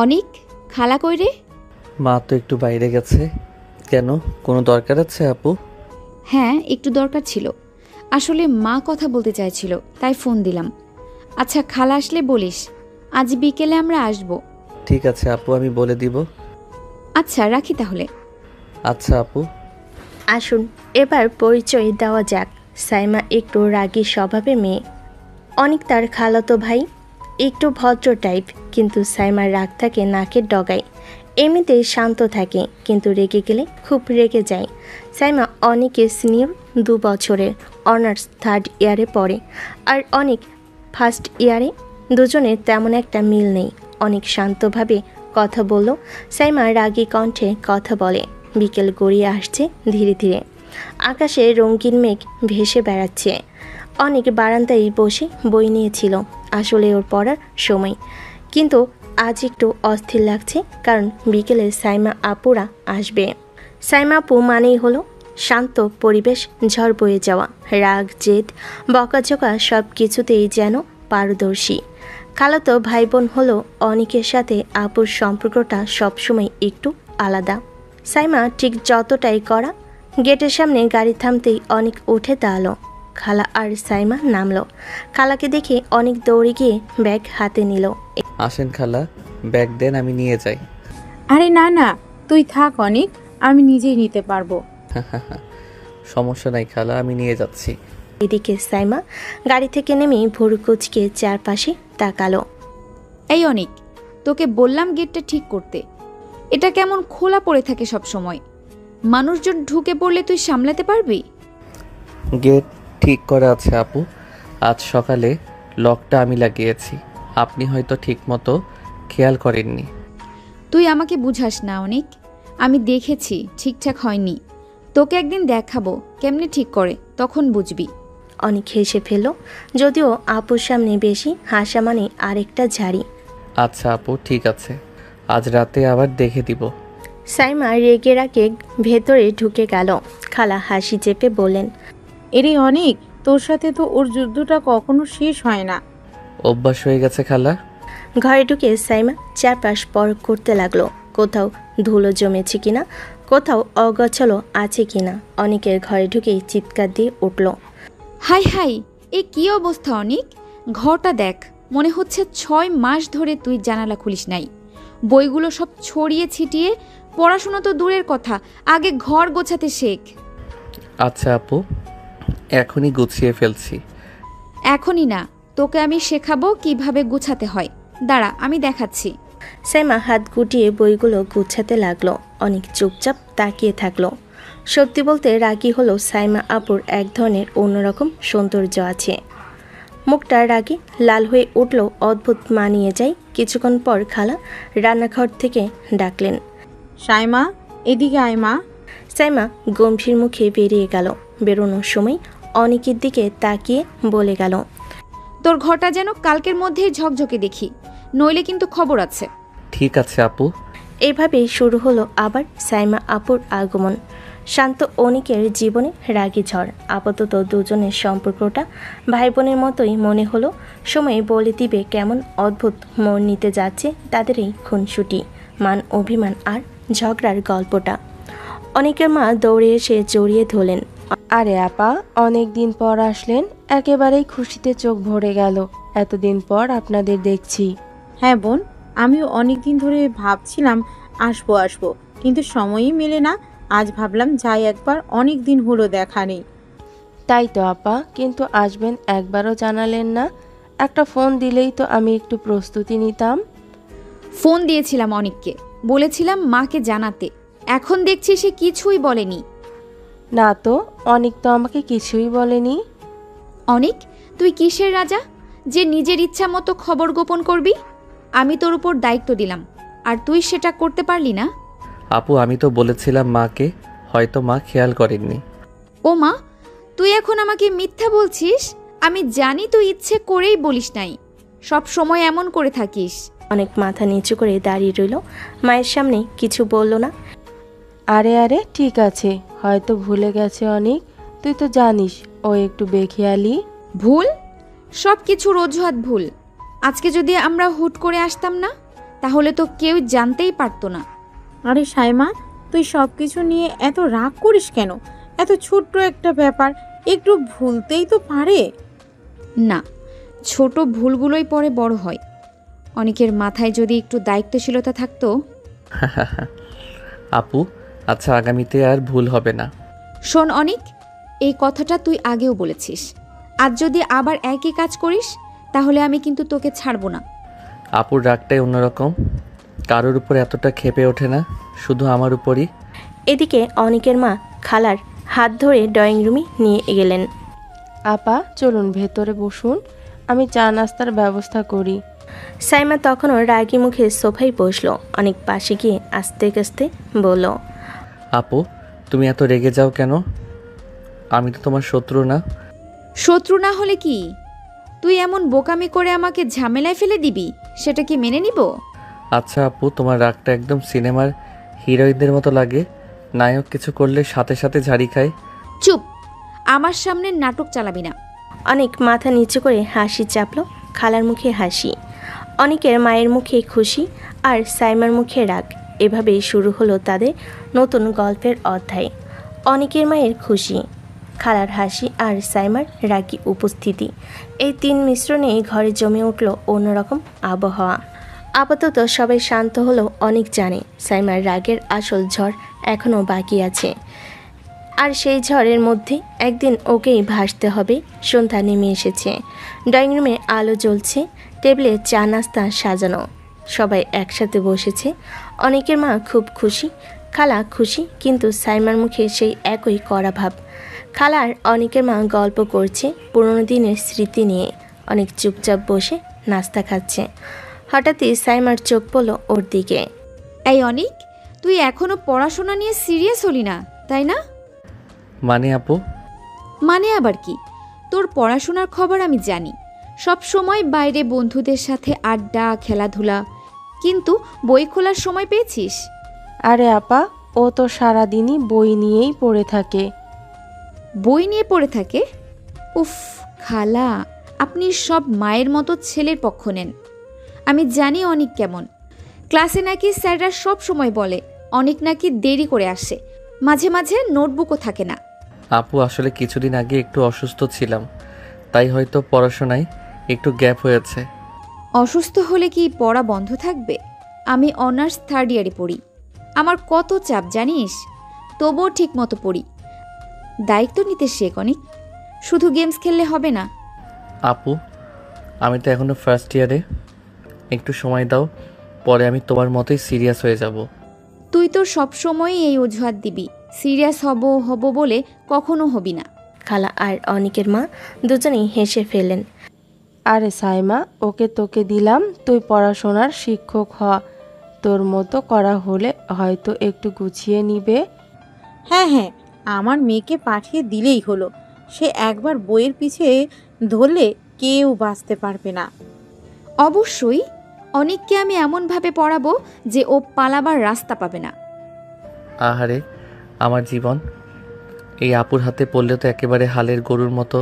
অনিক, খালা কই রে? মা তো একটু বাইরে গেছে। কেন, কোনো দরকার আছে আপু? হ্যাঁ, একটু দরকার ছিল। আসলে মা কথা বলতে চাইছিল, তাই ফোন দিলাম। আচ্ছা, খালা আসলে বলিস আজ বিকেলে আমরা আসব। ঠিক আছে আপু, আমি বলে দিব। আচ্ছা, রাখি তাহলে। আচ্ছা আপু। আসুন এবার পরিচয় দেওয়া যাক। সাইমা একটু রাগী স্বভাবের মেয়ে। অনেক তার খালাতো ভাই, একটু ভদ্র টাইপ, কিন্তু সাইমার রাগ থাকে নাকের ডগায়। এমনিতেই শান্ত থাকে, কিন্তু রেগে গেলে খুব রেগে যায়। সাইমা অনেকের সিনিয়র, 2 বছরের, অনার্স 3rd ইয়ারে পড়ে, আর অনেক ফার্স্ট ইয়ারে। দুজনের তেমন একটা মিল নেই। অনেক শান্তভাবে কথা বলল, সাইমা রাগী কণ্ঠে কথা বলে। বিকেল গড়িয়ে আসছে ধীরে ধীরে। আকাশে রঙিন মেঘ ভেসে বেড়াচ্ছে। অনেক বারান্দায় বসে বই নিয়েছিল। আসলে ওর পড়ার সময়, কিন্তু আজ একটু অস্থির লাগছে, কারণ বিকেলে সাইমা আপুরা আসবে। সাইমা আপু মানেই হলো শান্ত পরিবেশ, ঝড় বয়ে যাওয়া। রাগ, জেদ, বকাঝকা সব কিছুতেই যেন পারদর্শী। খালাতো ভাই বোন হলো অনেকের সাথে আপুর সম্পর্কটা সবসময় একটু আলাদা। সাইমা ঠিক যতটাই করা। গেটের সামনে গাড়ি থামতেই অনেক উঠে দাঁড়ালো। খালা আর সাইমা নামলো। খালাকে দেখে অনেক দৌড়ে গিয়ে ব্যাগ হাতে নিল। আসেন খালা, ব্যাগ দেন, আমি নিয়ে যাই। আরে না না, তুই থাক অনিক, আমি নিজেই নিতে পারবো। সমস্যা নাই খালা, আমি নিয়ে যাচ্ছি। এদিকে সাইমা গাড়ি থেকে নেমে ভুরু কুচকে চারপাশে তাকালো। এই অনিক, তোকে বললাম গেটটা ঠিক করতে। এটা কেমন খোলা পড়ে থাকে সব সময়। মানুষজন ঢুকে পড়লে তুই সামলাতে পারবি? গেট ঠিক করা আছে আপু। আজ সকালে লকটা আমি লাগিয়েছি, আপনি হয়তো ঠিক মতো খেয়াল করেননি। তুই আমাকে বুঝাস না অনিক, আমি দেখেছি ঠিকঠাক হয়নি। তোকে একদিন দেখাবো কেমনে ঠিক করে, তখন বুঝবি। অনেক হেসে ফেল, যদিও আপুর সামনে বেশি হাসা মানে আরেকটা ঝাড়ি। আচ্ছা আপু, ঠিক আছে, আজ রাতে আবার দেখে দিব। সাইমা রেগে রাগে ভেতরে ঢুকে গেল। খালা হাসি চেপে বললেন, এরে অনিক, তোর সাথে তো ওর যুদ্ধটা কখনো শেষ হয় না। অভ্যাস হয়ে গেছে খালা। ঘরে ঢুকে সাইমা চারপাশ পরখ করতে লাগলো, কোথাও ধুলো জমেছে কিনা, কোথাও অগোছালো আছে কিনা। অনেকের ঘরে ঢুকেই চিৎকার দিয়ে উঠল। হাই হাই, এ কি অবস্থা অনিক! ঘরটা দেখ, মনে হচ্ছে 6 মাস ধরে তুই জানালা খুলিস নাই। বইগুলো সব ছড়িয়ে ছিটিয়ে, পড়াশোনা তো দূরের কথা, আগে ঘর গোছাতে শেখ। আচ্ছা আপু, এখনই গুছিয়ে ফেলছি। এখনই না, তোকে আমি শেখাবো কিভাবে গুছাতে হয়। দাঁড়া, আমি দেখাচ্ছি। সাইমা হাত গুটিয়ে বইগুলো গুছাতে লাগলো। অনেক চুপচাপ তাকিয়ে থাকলো। সত্যি বলতে রাগী হলো সাইমা আপুর এক ধরনের অন্যরকম সৌন্দর্য আছে। মুখটা রাগে লাল হয়ে উঠল, অদ্ভুত মানিয়ে যায়। কিছুক্ষণ পর খালা রান্নাঘর থেকে ডাকলেন, সাইমা, এদিকে আয় মা। সাইমা গম্ভীর মুখে বেরিয়ে গেল। বেরোনোর সময় অনেকের দিকে তাকিয়ে বলে গেল, তোর ঘরটা যেন কালকের মধ্যেই ঝকঝকে দেখি, নইলে কিন্তু খবর আছে। ঠিক আছে আপু। এইভাবেই শুরু হলো আবার সাইমা আপুর আগমন। শান্ত অনিকের জীবনে রাগী ঝড়। আপাতত দুজনের সম্পর্কটা ভাই বোনের মতোই মনে হলো। সময় বলে দিবে কেমন অদ্ভুত মোড় নিতে যাচ্ছে তাদের এই খুনসুটি, মান অভিমান আর ঝগড়ার গল্পটা। অনিকের মা দৌড়ে এসে জড়িয়ে ধরলেন। আরে আপা, অনেক দিন পর আসলেন, একেবারেই খুশিতে চোখ ভরে গেল। এতদিন পর আপনাদের দেখছি। হ্যাঁ বোন, আমিও অনেক দিন ধরে ভাবছিলাম আসবো আসবো, কিন্তু সময়ই মেলে না। আজ ভাবলাম যাই একবার, অনেক দিন হলো দেখা নেই। তাই তো আপা, কিন্তু আসবেন একবারও জানালেন না। একটা ফোন দিলেই তো আমি একটু প্রস্তুতি নিতাম। ফোন দিয়েছিলাম অনিককে, বলেছিলাম মাকে জানাতে। এখন দেখছি সে কিছুই বলেনি। না তো, অনেক তো আমাকে কিছুই বলেনি। অনিক, তুই কিসের রাজা যে নিজের ইচ্ছা মতো খবর গোপন করবি? আমি তোর উপর দায়িত্ব দিলাম, আর তুই সেটা করতে পারলি না। আপু, আমি তো বলেছিলাম মাকে, হয়তো মা খেয়াল করেননি। ও মা, তুই এখন আমাকে মিথ্যা বলছিস? আমি জানি তুই ইচ্ছে করেই বলিস নাই, সব সময় এমন করে থাকিস। অনেক মাথা নিচু করে দাঁড়িয়ে রইল। মায়ের সামনে কিছু বলল না। আরে আরে, ঠিক আছে, হয়তো ভুলে গেছে অনেক। তুই তো জানিস ও একটু বেখেয়ালি। ভুল? সব কিছুর অজুহাত ভুল। আজকে যদি আমরা হুট করে আসতাম না, তাহলে তো কেউ জানতেই পারতো না। আরে সাইমা, তুই সব কিছু নিয়ে এত রাগ করিস কেন? এত ছোট্ট একটা ব্যাপার, একটু ভুলতেই তো পারে। না, ছোট ভুলগুলোই পরে বড় হয়। অনেকের মাথায় যদি একটু দায়িত্বশীলতা থাকতো। আপু, আচ্ছা আগামীতে আর ভুল হবে না। শোন অনিক, এই কথাটা তুই আগেও বলেছিস। আজ যদি আবার একই কাজ করিস তাহলে আমি কিন্তু তোকে ছাড়বো না। আপুর রাগটাই অন্যরকম, কারোর উপর এতটা ক্ষেপে ওঠে না, শুধু আমার উপরই। এদিকে অনিকের মা খালার হাত ধরে ড্রয়িং রুমে নিয়ে গেলেন। আপা চলুন ভেতরে বসুন, আমি চা নাস্তার ব্যবস্থা করি। সাইমা তখনও রাগি মুখে সোফায় বসলো। অনেক পাশে গিয়ে আস্তে আস্তে বলল, আপু, তুমি এত রেগে যাও কেন? আমি তো তোমার শত্রু না। শত্রু না হলে কি তুই এমন বোকামি করে আমাকে ঝামেলায় ফেলে দিবি? সেটা কি মেনে নিব? আচ্ছা আপু, তোমার রাগটা একদম সিনেমার হিরোইনদের মতো লাগে, নায়ক কিছু করলে সাথে সাথে ঝাড়ি খায়। চুপ, আমার সামনে নাটক চালাবি না। অনেক মাথা নিচু করে হাসি চাপলো। খালার মুখে হাসি, অনেকের মায়ের মুখে খুশি, আর সাইমার মুখে রাগ। এভাবেই শুরু হলো তাদের নতুন গল্পের অধ্যায়। অনেকের মায়ের খুশি, খালার হাসি আর সাইমার রাগী উপস্থিতি, এই তিন মিশ্রণে ঘরে জমে উঠল অন্যরকম আবহাওয়া। আপাতত সবাই শান্ত হলো। অনেক জানে সাইমার রাগের আসল ঝড় এখনও বাকি আছে, আর সেই ঝড়ের মধ্যে একদিন ওকেই ভাসতে হবে। সন্ধ্যা নেমে এসেছে, ড্রয়িং রুমে আলো জ্বলছে, টেবিলে চা নাস্তা সাজানো, সবাই একসাথে বসেছে। অনেকের মা খুব খুশি, খালা খুশি, কিন্তু সাইমার মুখে সেই একই কড়া ভাব। খালা আর অনেকের মা গল্প করছে পুরনো দিনের স্মৃতি নিয়ে। অনেক চুপচাপ বসে নাস্তা খাচ্ছে। হঠাৎই সাইমার চোখ পড়ল ওর দিকে। এই অনিক, তুই এখনো পড়াশোনা নিয়ে সিরিয়াস হলি না, তাই না? মানে আপু? মানে আবার কি? তোর পড়াশোনার খবর আমি জানি, সব সময় বাইরে বন্ধুদের সাথে আড্ডা খেলাধুলা, কিন্তু বই খোলার সময় পেয়েছিস? আরে আপা, ও তো সারাদিনই বই নিয়েই পড়ে থাকে। বই নিয়ে পড়ে থাকে? উফ খালা, আপনি সব মায়ের মতো ছেলের পক্ষ নেন। আমি জানি অনেক কেমন। ক্লাসে নাকি স্যাররা সব সময় বলে অনেক নাকি দেরি করে আসে, মাঝে মাঝে নোটবুকও থাকে না। আপু, আসলে কিছুদিন আগে একটু অসুস্থ ছিলাম, তাই হয়তো পড়াশোনায় একটু গ্যাপ হয়েছে। অসুস্থ হলে কি পড়া বন্ধ থাকবে? আমি অনার্স 3rd ইয়ারে পড়ি, আমার কত চাপ জানিস? তবুও ঠিক মতো পড়ি। দায়িত্ব নিতে শেখ অনেক, শুধু গেমস খেললে হবে না। আপু, আমি তো এখনো 1st ইয়ারে, একটু সময় দাও, পরে আমি তোমার মতোই সিরিয়াস হয়ে যাব। তুই তো সবসময়ই এই অজুহাত দিবি, সিরিয়াস হব হব বলে কখনো হবি না। খালা আর অনিকের মা দুজনেই হেসে ফেলেন। আরে সাইমা, ওকে তোকে দিলাম, তুই পড়াশোনার শিক্ষক হ। তোর মতো করা হলে হয়তো একটু গুছিয়ে নিবে। হ্যাঁ হ্যাঁ, আমার মেয়েকে পাঠিয়ে দিলেই হলো। সে একবার বইয়ের পিছে ধরলে কেউ বাঁচতে পারবে না। অবশ্যই, অনেককে আমি এমনভাবে পড়াবো যে ও পালাবার রাস্তা পাবে না। আহারে আমার জীবন, এই আপুর হাতে পড়লে তো একেবারে হালের গরুর মতো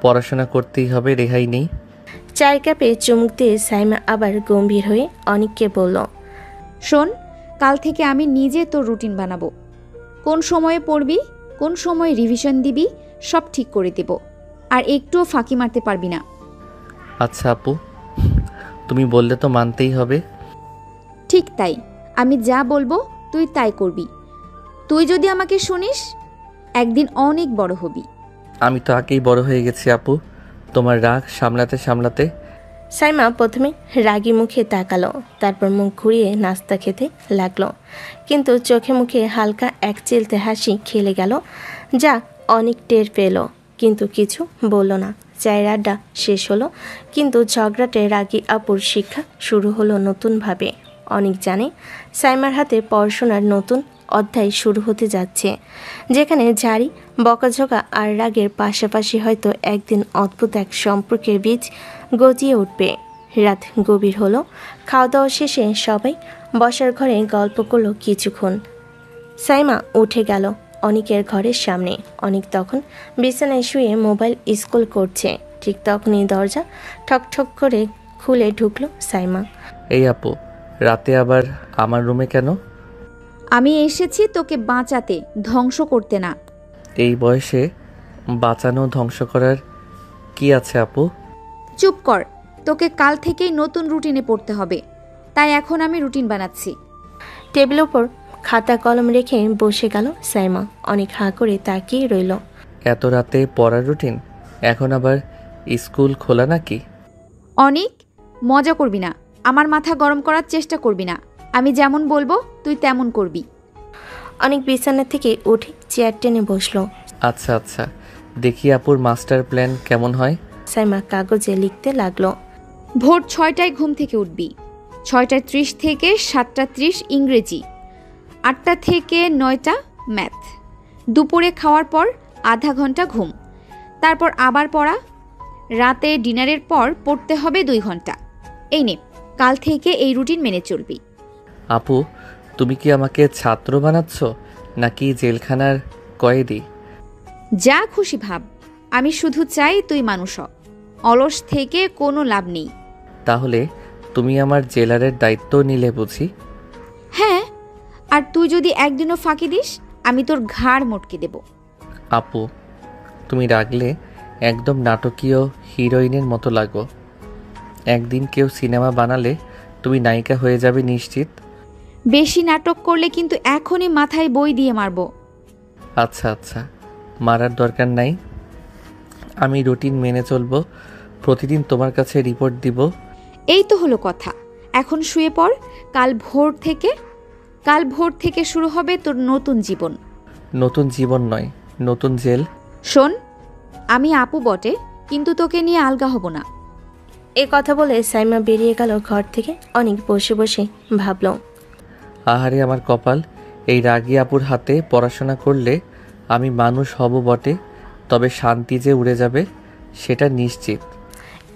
পড়াশোনা করতেই হবে, রেহাই নেই। চায়ের কাপে চুমুক দিয়ে সাইমা আবার গম্ভীর হয়ে অনিককে বলল, শোন, কাল থেকে আমি নিজে তোর রুটিন বানাবো। কোন সময়ে পড়বি, কোন সময় রিভিশন দিবি, সব ঠিক করে দেব, আর একটুও ফাঁকি মারতে পারবি না। আচ্ছা আপু, তুমি বললে তো মানতেই হবে। ঠিক তাই, আমি যা বলবো তুই তাই করবি। তুই যদি আমাকে শুনিস, একদিন অনেক বড় হবি। আমি তো আগেই বড় হয়ে গেছি আপু, তোমার রাগ সামলাতে সামলাতে। সাইমা প্রথমে রাগী মুখে তাকালো, তারপর মুখ ঘুরিয়ে নাস্তা খেতে লাগলো, কিন্তু চোখে মুখে হালকা এক চিলতে হাসি খেলে গেল, যা অনেক টের পেল, কিন্তু কিছু বলল না। চায়ের আড্ডা শেষ হলো, কিন্তু ঝগড়াটে রাগী আপুর শিক্ষা শুরু হলো নতুনভাবে। অনেক জানে সাইমার হাতে পড়াশোনার নতুন অধ্যায় শুরু হতে যাচ্ছে, যেখানে ঝাড়ি বকাঝকা আর রাগের পাশাপাশি হয়তো একদিন অদ্ভুত এক সম্পর্কের বীজ গজিয়ে উঠবে। রাত গভীর হলো, খাওয়া দাওয়া শেষে সবাই বসার ঘরে গল্প করলো কিছুক্ষণ। সাইমা উঠে গেল অনিকের ঘরের সামনে। অনিক তখন বিছানায় শুয়ে মোবাইল স্ক্রল করছে। ঠিক তখনই দরজা ঠক ঠক করে খুলে ঢুকলো সাইমা। এই আপু, রাতে আবার আমার রুমে কেন? আমি এসেছি তোকে বাঁচাতে, ধ্বংস করতে না। এই বয়সে বাঁচানো ধ্বংস করার কি আছে আপু? চুপ কর, তোকে কাল থেকেই নতুন রুটিনে পড়তে হবে, তাই এখন আমি রুটিন বানাচ্ছি। টেবিলের ওপর খাতা কলম রেখে বসে গেল সাইমা। অনেক হাঁ করে তাকিয়ে রইল। এত রাতে পড়ার রুটিন? এখন আবার স্কুল খোলা নাকি? অনেক মজা করবি না, আমার মাথা গরম করার চেষ্টা করবি না। আমি যেমন বলবো তুই তেমন করবি। অনেক বিছানা থেকে উঠে চেয়ার টেনে বসলো। আচ্ছা আচ্ছা, দেখি আপুর মাস্টার প্ল্যান কেমন হয়। সাইমা কাগজে লিখতে লাগলো। ভোর 6টায় ঘুম থেকে উঠবি, 6:30 থেকে 7:30 ইংরেজি, 8টা থেকে 9টা ম্যাথ, দুপুরে খাওয়ার পর আধা ঘন্টা ঘুম, তারপর আবার পড়া, রাতে ডিনারের পর পড়তে হবে 2 ঘন্টা। এই নে, কাল থেকে এই রুটিন মেনে চলবি। আপু, তুমি কি আমাকে ছাত্র বানাচ্ছ নাকি জেলখানার কয়েদি? যা খুশি ভাব, আমি শুধু চাই তুই মানুষ হ। অলস থেকে কোনো লাভ নেই। তাহলে তুমি আমার জেলারের দায়িত্ব নিলে বুঝি? হ্যাঁ, আর তুই যদি একদিনও ফাঁকি দিস, আমি তোর ঘাড় মটকে দেব। আপু, তুমি রাগলে একদম নাটকীয় হিরোইনের মতো লাগো। একদিন কেউ সিনেমা বানালে তুমি নায়িকা হয়ে যাবে নিশ্চিত। বেশি নাটক করলে কিন্তু এখনই মাথায় বই দিয়ে মারব। আচ্ছা আচ্ছা, মারার দরকার নাই। আমি রুটিন মেনে চলবো, প্রতিদিন তোমার কাছে রিপোর্ট দিব। এই তো হলো কথা, এখন শুয়ে পড়। কাল ভোর থেকে শুরু হবে তোর নতুন জীবন। নতুন জীবন নয়, নতুন জেল। শোন, আমি আপু বটে, কিন্তু তোকে নিয়ে আলগা হব না। এ কথা বলে সাইমা বেরিয়ে গেল ঘর থেকে। অনেক বসে বসে ভাবল, আহারে আমার কপাল, এই রাগী আপুর হাতে পড়াশোনা করলে আমি মানুষ হব বটে, তবে শান্তি যে উড়ে যাবে সেটা নিশ্চিত।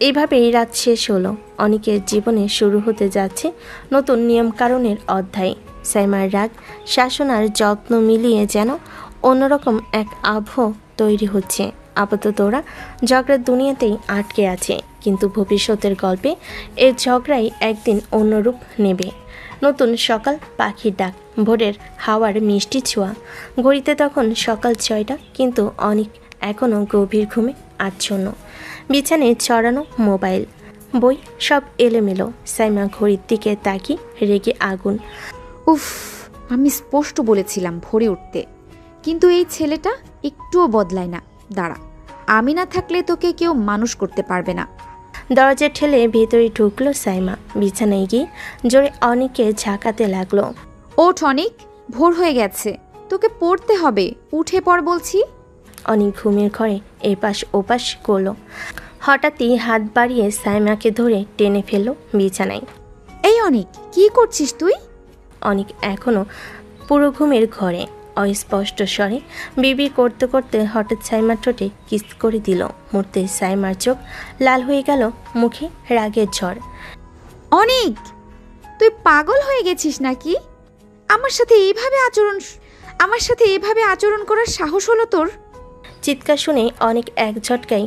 এইভাবেই রাত শেষ হলো। অনেকের জীবনে শুরু হতে যাচ্ছে নতুন নিয়মকানুনের অধ্যায়। সাইমার রাগ, শাসন আর যত্ন মিলিয়ে যেন অন্যরকম এক আবহ তৈরি হচ্ছে। আপাতত ওরা ঝগড়ার দুনিয়াতেই আটকে আছে, কিন্তু ভবিষ্যতের গল্পে এই ঝগড়াই একদিন অন্য রূপ নেবে। নতুন সকাল, পাখির ডাক, ভোরের হাওয়ার মিষ্টি ছোঁয়া। ঘড়িতে তখন সকাল 6টা, কিন্তু অনেক এখনও গভীর ঘুমে আচ্ছন্ন। বিছানায় ছড়ানো মোবাইল, বই সব এলোমেলো। সাইমা ঘড়ির দিকে তাকিয়ে রেগে আগুন। উফ, আমি স্পষ্ট বলেছিলাম ভোরে উঠতে, কিন্তু এই ছেলেটা একটুও বদলায় না। দাঁড়া, আমি না থাকলে তোকে কেউ মানুষ করতে পারবে না। দরজা ঠেলে ভেতরে ঢুকলো সাইমা। বিছানায় গিয়ে জোরে অনেককে ঝাঁকাতে লাগলো। ওঠ অনেক, ভোর হয়ে গেছে, তোকে পড়তে হবে, উঠে পড় বলছি। অনেক ঘুমের ঘরে এপাশ ওপাশ করলো। হঠাৎই হাত বাড়িয়ে সাইমাকে ধরে টেনে ফেললো বিছানায়। এই অনেক, কি করছিস তুই? অনেক এখনো পুরো ঘুমের ঘরে। অস্পষ্ট স্বরে বিবি করতে করতে হঠাৎ সাইমার ঠোঁটে কিস করে দিল। মুহূর্তে সাইমার চোখ লাল হয়ে গেল, মুখে রাগের ঝড়। অনেক, তুই পাগল হয়ে গেছিস নাকি? আমার সাথে এইভাবে আচরণ করার সাহস হলো তোর? চিৎকার শুনে অনেক এক ঝটকায়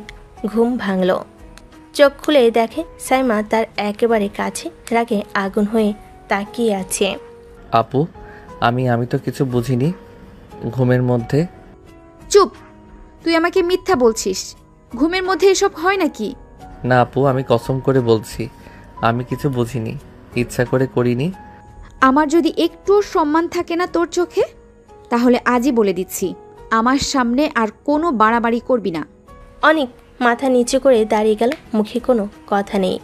ঘুম ভাঙল। চোখ খুলে দেখে সাইমা তার একেবারে কাছে রাগে আগুন হয়ে তাকিয়ে আছে। আপু, আমি তো কিছু বুঝিনি ঘুমের মধ্যে। চুপ, তুই আমাকে মিথ্যা বলছিস। ঘুমের মধ্যে এসব হয় নাকি? না আপু, আমি কসম করে বলছি আমি কিছু বুঝিনি, ইচ্ছা করে করিনি। আমার যদি একটুও সম্মান থাকে না তোর চোখে, তাহলে আজই বলে দিচ্ছি, আমার সামনে আর কোনো বাড়াবাড়ি করবি না। অনেক মাথা নিচু করে দাঁড়িয়ে গেল, মুখে কোনো কথা নেই।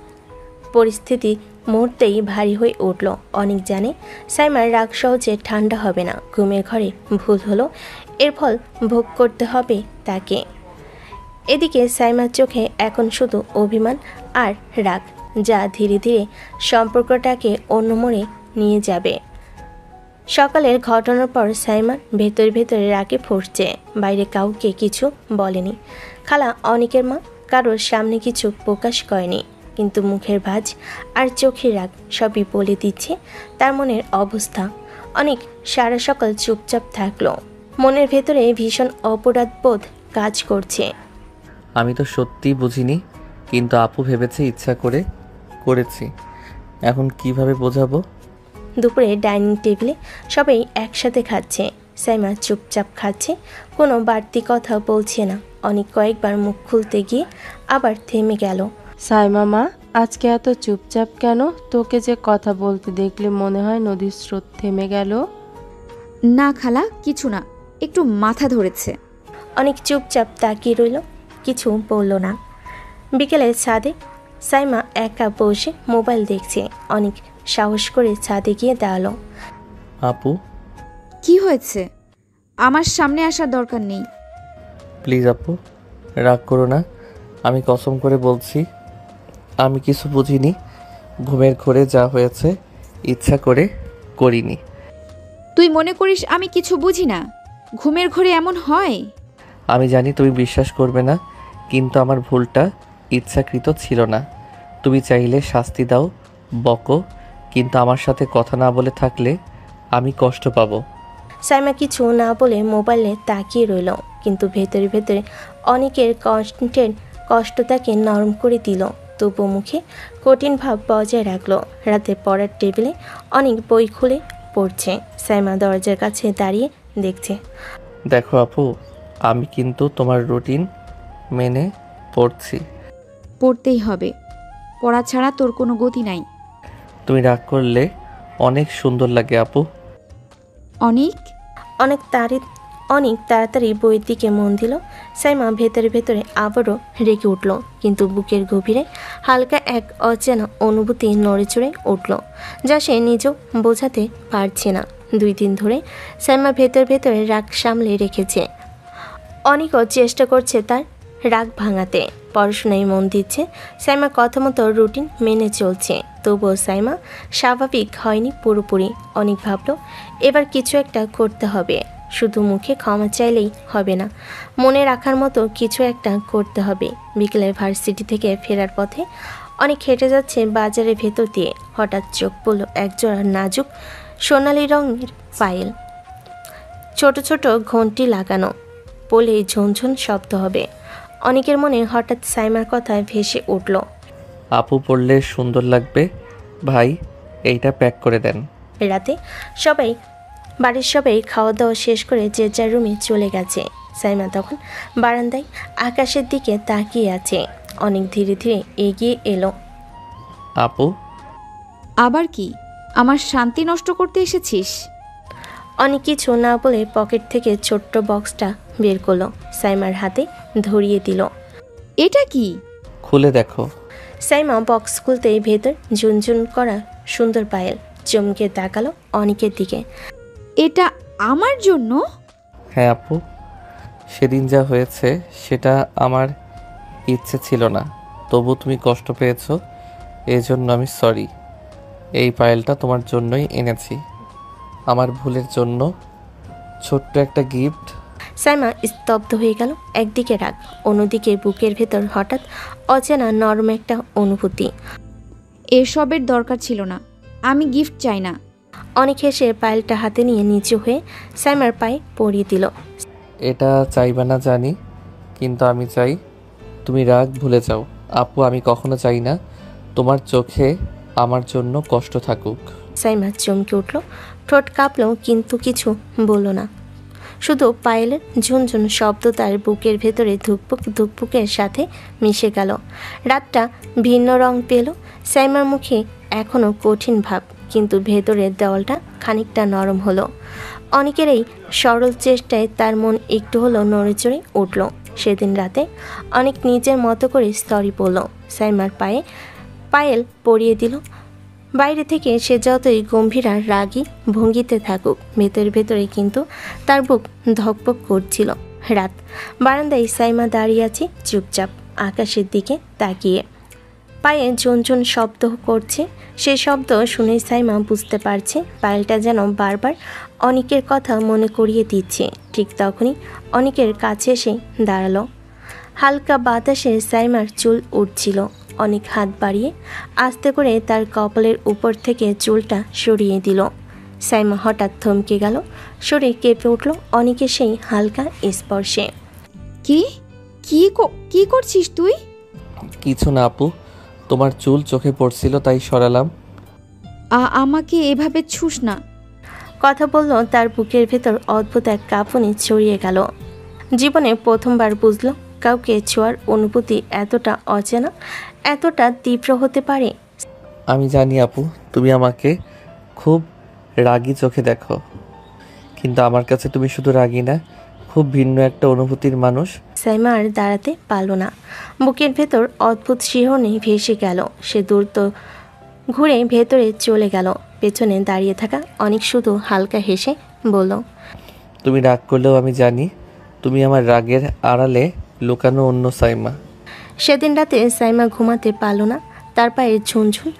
পরিস্থিতি মুহূর্তেই ভারী হয়ে উঠল। অনেক জানে সাইমার রাগ সহজে ঠান্ডা হবে না। ঘুমের ঘরে ভুল হলো, এর ফল ভোগ করতে হবে তাকে। এদিকে সাইমার চোখে এখন শুধু অভিমান আর রাগ, যা ধীরে ধীরে সম্পর্কটাকে অন্য মোড়ে নিয়ে যাবে। সকালের ঘটনার পর সাইমার ভেতরে রাগে ফুটছে। বাইরে কাউকে কিছু বলেনি। খালা অনেকের মা কারোর সামনে কিছু প্রকাশ করেনি, কিন্তু মুখের ভাঁজ আর চোখের রাগ সবই বলে দিচ্ছে তার মনের অবস্থা। অনেক সারা সকাল চুপচাপ থাকলো। মনের ভেতরে ভীষণ অপরাধবোধ কাজ করছে। আমি তো সত্যিই বুঝিনি, কিন্তু আপু ভেবেছে ইচ্ছা করে করেছি। এখন কিভাবে বোঝাবো? দুপুরে ডাইনিং টেবিলে সবাই একসাথে খাচ্ছে। সাইমা চুপচাপ খাচ্ছে, কোনো বাড়তি কথা বলছে না। অনেক কয়েকবার মুখ খুলতে গিয়ে আবার থেমে গেল। সাইমা মা, আজকে এত চুপচাপ কেন? তোকে যে কথা বলতে দেখলে মনে হয় নদীর স্রোত থেমে গেল। না খালা, কিছু না, একটু মাথা ধরেছে। অনেক চুপচাপ তাকিয়ে রইল, কিছু বলল না। বিকেলে ছাদে সাইমা একা বসে মোবাইল দেখছে। অনেক সাহস করে ছাদে গিয়ে দাঁড়ালো। আপু, কি হয়েছে? আমার সামনে আসার দরকার নেই। প্লিজ আপু, রাগ করো না। আমি কসম করে বলছি, আমি কিছু বুঝিনি। ঘুমের ঘোরে যা হয়েছে ইচ্ছা করে করিনি। তুই মনে করিস আমি কিছু বুঝি না? ঘুমের ঘোরে এমন হয়? আমি জানি তুমি বিশ্বাস করবে না, কিন্তু আমার ভুলটা ইচ্ছাকৃত ছিল না। তুমি চাইলে শাস্তি দাও, বকো, কিন্তু আমার সাথে কথা না বলে থাকলে আমি কষ্ট পাবো। সাইমা কিছু না বলে মোবাইলে তাকিয়ে রইল, কিন্তু ভেতরে ভেতরে অনেকের কষ্ট তাকে নরম করে দিল। তবু মুখে কঠিন ভাব বজায় রাখলো। রাতে পড়ার টেবিলে অনেক বই খুলে পড়ছে। সাইমা দরজার কাছে দাঁড়িয়ে দেখছে। দেখো আপু, আমি কিন্তু তোমার রুটিন মেনে পড়ছি। পড়তেই হবে, পড়া ছাড়া তোর কোনো গতি নাই। তুমি রাগ করলে অনেক সুন্দর লাগে আপু। অনেক অনেক তাড়াতাড়ি বইয়ের দিকে মন দিল। সাইমা ভেতরে ভেতরে আবারও রেগে উঠল, কিন্তু বুকের গভীরে হালকা এক অচেনা অনুভূতি নড়েচড়ে উঠল, যা সে নিজেও বোঝাতে পারছে না। 2 দিন ধরে সাইমা ভেতরে রাগ সামলে রেখেছে। অনেকও চেষ্টা করছে তার রাগ ভাঙাতে, পড়াশোনায় মন দিচ্ছে। সাইমা কথা মতো রুটিন মেনে চলছে, তবুও সাইমা স্বাভাবিক হয়নি পুরোপুরি। অনেক ভাবল এবার কিছু একটা করতে হবে। শুধু মুখে ক্ষমা চাইলেই হবে না, মনে রাখার মতো কিছু একটা করতে হবে। বিকেলে ভার্সিটি থেকে ফেরার পথে অনেক হেঁটে যাচ্ছে বাজারের ভেতর দিয়ে। হঠাৎ চোখ পড়ল একজোড়া নাজুক সোনালি রঙের পায়েল, ছোট ছোট ঘন্টি লাগানো, পড়লেই ঝনঝন শব্দ হবে। অনেকের মনে হঠাৎ সাইমার কথা ভেসে উঠল। আপু পড়লে সুন্দর লাগবে, ভাই এইটা প্যাক করে দেন। রাতে বাড়ির সবাই খাওয়া দাওয়া শেষ করে যে যার রুমে চলে গেছে। সাইমা তখন বারান্দায় আকাশের দিকে তাকিয়ে আছে। অনেক ধীরে ধীরে এগিয়ে এলো। আপু, আবার কি? আমার শান্তি নষ্ট করতে এসেছিস? অনেক কিছু না বলে পকেট থেকে ছোট্ট বক্সটা বের করলো, সাইমার হাতে ধরিয়ে দিল। এটা কি? খুলে দেখো। সাইমা বক্স খুলতেই ভেতর ঝুনঝুন করা সুন্দর পায়েল। চমকে তাকালো অনেকের দিকে। এটা আমার জন্য? হ্যাঁ আপু, সেদিন যা হয়েছে সেটা আমার ইচ্ছে ছিল না, তবু তুমি কষ্ট পেয়েছো, এই জন্য আমি সরি। এই পায়েলটা তোমার জন্যই এনেছি, আমার ভুলের জন্য ছোট্ট একটা গিফট। সাইমা স্তব্ধ হয়ে গেল। একদিকে রাগ, অন্যদিকে বুকের ভেতর হঠাৎ অচেনা নরম একটা অনুভূতি। এসবের দরকার ছিল না, আমি গিফট চাই না। অনেক হেসে পায়েলটা হাতে নিয়ে নিচু হয়ে সাইমার পায়ে পরিয়ে দিল। এটা চাইবা না জানি, কিন্তু আমি চাই তুমি রাগ ভুলে যাও। আপু, আমি কখনো চাই না তোমার চোখে আমার জন্য কষ্ট থাকুক। সাইমা চমকে উঠল, ঠোঁট কাঁপল, কিন্তু কিছু বলল না। শুধু পায়েলের ঝুনঝুন শব্দ তার বুকের ভেতরে ধুকপুক ধুকপুকের সাথে মিশে গেল। রাতটা ভিন্ন রং পেল। সাইমার মুখে এখনও কঠিন ভাব, কিন্তু ভেতরের দেওয়ালটা খানিকটা নরম হলো। অনেকের এই সরল চেষ্টায় তার মন একটু হলো নড়েচড়ে উঠল। সেদিন রাতে অনেক নিজের মতো করে সরি বলল, সাইমার পায়েল পরিয়ে দিল। বাইরে থেকে সে যতই গম্ভীর আর রাগী ভঙ্গিতে থাকুক, ভেতরে কিন্তু তার বুক ধকপক করছিল। রাত, বারান্দায় সাইমা দাঁড়িয়ে আছে চুপচাপ, আকাশের দিকে তাকিয়ে। পায়ে ঝনঝন শব্দ করছে। সে শব্দ শুনে সাইমা বুঝতে পারছে পায়েলটা যেন বারবার অনেকের কথা মনে করিয়ে দিচ্ছে। ঠিক তখনই অনেকের কাছে এসে দাঁড়ালো। হালকা বাতাসে সাইমার চুল উঠছিল। অনেক হাত বাড়িয়ে আস্তে করে তার কপালের উপর থেকে চুলটা সরিয়ে দিল। সাইমা হঠাৎ থমকে গেল, শরীর কেঁপে উঠল অনেকের সেই হালকা স্পর্শে। কি করছিস তুই? কিছু না আপু, তোমার চুল চোখে পড়ছিল তাই সরালাম। আমাকে এভাবে ছুস না। কথা বলল, তার বুকের ভেতর অদ্ভুত এক কাঁপুনি ছড়িয়ে গেল। জীবনে প্রথমবার বুঝলো কাউকে ছোঁয়ার অনুভূতি এতটা অচেনা, এতটা তীব্র হতে পারে। আমি জানি আপু, তুমি আমাকে খুব রাগী চোখে দেখো, কিন্তু আমার কাছে তুমি শুধু রাগী না, খুব ভিন্ন একটা অনুভূতির মানুষ। সাইমা আর দাঁড়াতে পারল না। বুকের ভেতর অদ্ভুত শিহরণে ভেসে গেল। সে দ্রুত ঘুরে ভেতরে চলে গেল। পেছনে দাঁড়িয়ে থাকা অনেক শুধু হালকা হেসে বলল, তুমি রাগ করলেও আমি জানি তুমি আমার রাগের আড়ালে লুকানো অন্য সাইমা। সেদিন রাতে সাইমা ঘুমাতে পারল না। তার পায়ে ঝুনঝুন,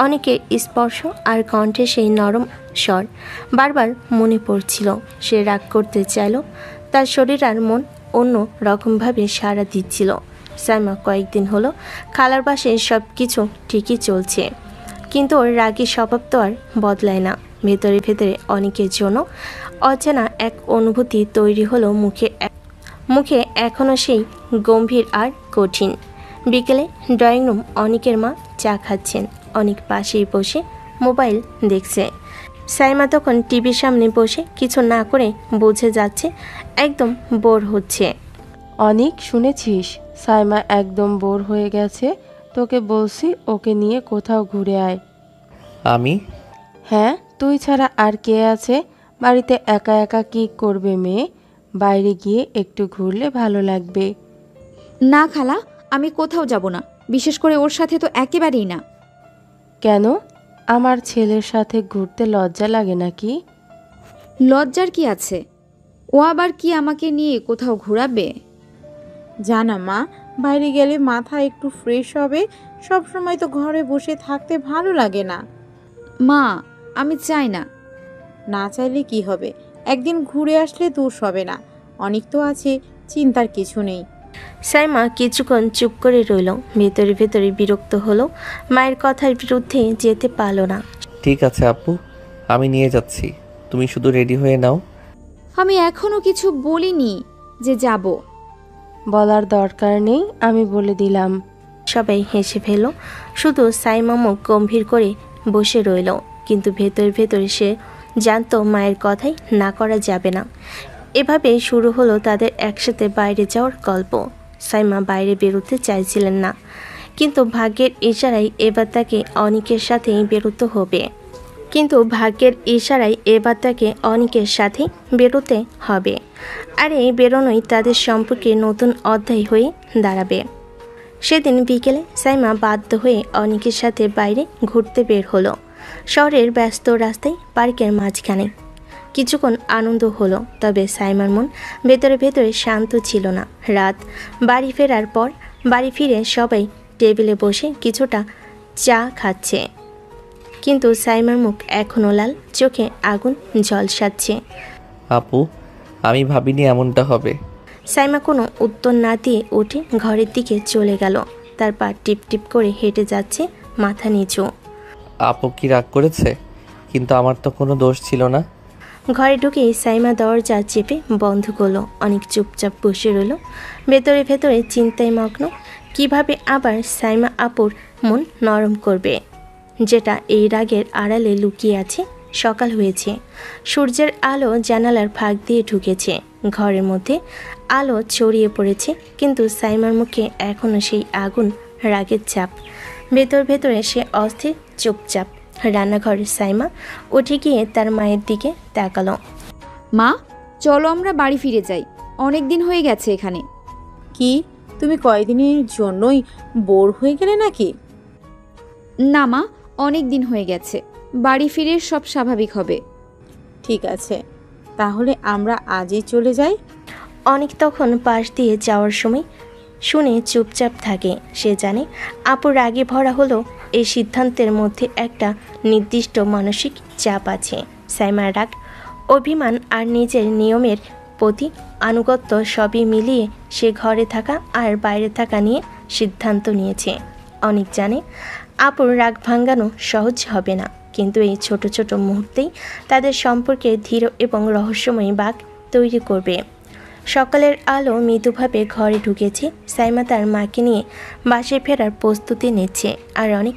অনেকের স্পর্শ আর কণ্ঠে সেই নরম স্বর বারবার মনে পড়ছিল। সে রাগ করতে চাইল, তার শরীর আর মন অন্য রকমভাবে সাড়া দিচ্ছিল। সাইমা কয়েকদিন হলো খালার বাসায় সব কিছু ঠিকই চলছে, কিন্তু ওর রাগী স্বভাব তো আর বদলায় না। ভেতরে ভেতরে অনেকের জন্য অচেনা এক অনুভূতি তৈরি হলো। মুখে এখনও সেই গম্ভীর আর কঠিন। বিকেলে ড্রয়িং রুম, অনেকের মা চা খাচ্ছেন, অনেক পাশেই বসে মোবাইল দেখছে। সাইমা তখন টিভির সামনে বসে কিছু না করে বুঝে যাচ্ছে একদম বোর হচ্ছে। অনেক শুনেছিস সাইমা একদম বোর হয়ে গেছে, তোকে বলছি ওকে নিয়ে কোথাও ঘুরে আয়। আমি হ্যাঁ, তুই ছাড়া আর কে আছে? বাড়িতে একা একা কি করবে মেয়ে? বাইরে গিয়ে একটু ঘুরলে ভালো লাগবে। না খালা, আমি কোথাও যাব না, বিশেষ করে ওর সাথে তো একেবারেই না। কেন? আমার ছেলের সাথে ঘুরতে লজ্জা লাগে নাকি? লজ্জার কি আছে? ও আবার কি আমাকে নিয়ে কোথাও ঘোরাবে? জানা মা, বাইরে গেলে মাথা একটু ফ্রেশ হবে। সব সময় তো ঘরে বসে থাকতে ভালো লাগে না। মা, আমি চাই না। না চাইলে কি হবে? একদিন ঘুরে আসলে দোষ হবে না। অনেক তো আছে, চিন্তার কিছু নেই। সাইমা কিছুক্ষণ চুপ করে রইল। ভেতরে ভেতরে বিরক্ত হলো, মায়ের কথার বিরুদ্ধে যেতে পারল না। ঠিক আছে আপু, আমি নিয়ে যাচ্ছি, তুমি শুধু রেডি হয়ে নাও। আমি এখনো কিছু বলিনি যে যাব। বলার দরকার নেই, আমি বলে দিলাম। সবাই হেসে ফেল, শুধু সাইমা মুখ গম্ভীর করে বসে রইল। কিন্তু ভেতরে ভেতরে সে জানতো মায়ের কথাই না করা যাবে না। এভাবেই শুরু হলো তাদের একসাথে বাইরে যাওয়ার গল্প। সাইমা বাইরে বেরোতে চাইছিলেন না, কিন্তু ভাগ্যের ইশারায় এবার তাকে অনেকের সাথেই বেরোতে হবে। আর এই বেরোনোই তাদের সম্পর্কে নতুন অধ্যায় হয়ে দাঁড়াবে। সেদিন বিকেলে সাইমা বাধ্য হয়ে অনেকের সাথে বাইরে ঘুরতে বের হলো। শহরের ব্যস্ত রাস্তায়, পার্কের মাঝখানে কিছুক্ষণ আনন্দ হলো, তবে সাইমার মন ভেতরে ভেতরে শান্ত ছিল না। রাত বাড়ি ফেরার পর বাড়ি ফিরে সবাই টেবিলে বসে কিছুটা চা খাচ্ছে, কিন্তু সাইমার মুখ এখনও লাল, চোখে আগুন ঝলসাচ্ছে। আপু, আমি ভাবিনি এমনটা হবে। সাইমা কোনো উত্তর না দিয়ে উঠে ঘরের দিকে চলে গেল। তার পা টিপ টিপ করে হেঁটে যাচ্ছে, মাথা নিচু। আপু কি রাগ করেছে? কিন্তু আমার তো কোনো দোষ ছিল না। ঘরে ঢুকেই সাইমা দরজা চেপে বন্ধ করলো। অনেক চুপচাপ বসে রইল, ভেতরে ভেতরে চিন্তায় মগ্ন। কিভাবে আবার সাইমা আপুর মন নরম করবে, যেটা এই রাগের আড়ালে লুকিয়ে আছে। সকাল হয়েছে, সূর্যের আলো জানালার ফাঁক দিয়ে ঢুকেছে। ঘরের মধ্যে আলো ছড়িয়ে পড়েছে, কিন্তু সাইমার মুখে এখনও সেই আগুন রাগের চাপ। ভেতর ভেতরে সে অস্থির, চুপচাপ। রান্নাঘরে সাইমা উঠে গিয়ে তার মায়ের দিকে তাকালো। মা, চলো আমরা বাড়ি ফিরে যাই, অনেক দিন হয়ে গেছে এখানে। কি, তুমি কয়দিনের জন্যই বোর হয়ে গেলে নাকি? না মা, অনেক দিন হয়ে গেছে, বাড়ি ফিরে সব স্বাভাবিক হবে। ঠিক আছে, তাহলে আমরা আজই চলে যাই। অনেক তখন পাশ দিয়ে যাওয়ার সময় শুনে চুপচাপ থাকে। সে জানে আপুর রাগে ভরা হলো এই সিদ্ধান্তের মধ্যে একটা নির্দিষ্ট মানসিক চাপ আছে। সাইমার রাগ, অভিমান আর নিজের নিয়মের প্রতি আনুগত্য সবই মিলিয়ে সে ঘরে থাকা আর বাইরে থাকা নিয়ে সিদ্ধান্ত নিয়েছে। অনেক জানে আপুর রাগ ভাঙানো সহজ হবে না, কিন্তু এই ছোট ছোট মুহূর্তেই তাদের সম্পর্কে ধীর এবং রহস্যময়ী বাঁক তৈরি করবে। সকালের আলো মৃদুভাবে ঘরে ঢুকেছে। সাইমা তার মাকে নিয়ে বাসে ফেরার প্রস্তুতি নিচ্ছে, আর অনেক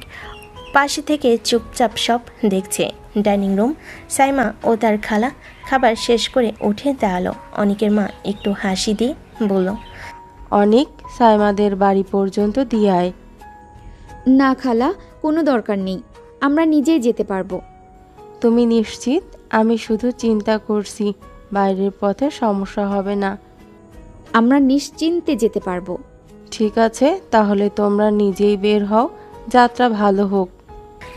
পাশে থেকে চুপচাপ সব দেখছে। Dining room. সাইমা ও তার খালা খাবার শেষ করে উঠে দাঁড়ালো। অনিকের মা একটু হাসি দিয়ে বলল, অনেক সাইমাদের বাড়ি পর্যন্ত দিয়ে আয়। না খালা, কোনো দরকার নেই, আমরা নিজেই যেতে পারবো। তুমি নিশ্চিত? আমি শুধু চিন্তা করছি বাইরের পথে সমস্যা হবে না। আমরা নিশ্চিন্তে যেতে পারবো। ঠিক আছে, তাহলে তোমরা নিজেই বের হও, যাত্রা ভালো হোক।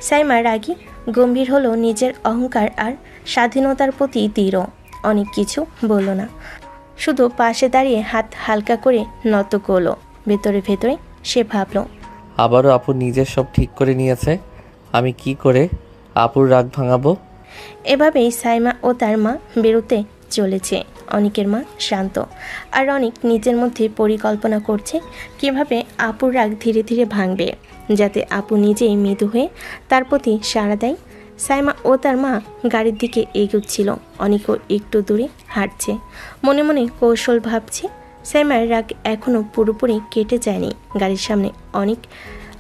সাইমা রাগী গম্ভীর হলো, নিজের অহংকার আর স্বাধীনতার প্রতি দৃঢ়। অনেক কিছু বলল না, শুধু পাশে দাঁড়িয়ে হাত হালকা করে নত করলো। ভেতরে ভেতরে সে ভাবল, আবারও আপু নিজের সব ঠিক করে নিয়েছে, আমি কি করে আপুর রাগ ভাঙাবো? এভাবেই সাইমা ও তার মা বেরোতে চলেছে। অনিকের মা শান্ত, আর অনেক নিজের মধ্যে পরিকল্পনা করছে কিভাবে আপুর রাগ ধীরে ধীরে ভাঙবে, যাতে আপু নিজেই মৃদু হয়ে তার প্রতি সাড়া দেয়। সাইমা ও তার মা গাড়ির দিকে এগোচ্ছিল। অনিকও একটু দূরে হাঁটছে, মনে মনে কৌশল ভাবছে। সাইমার রাগ এখনও পুরোপুরি কেটে যায়নি। গাড়ির সামনে অনেক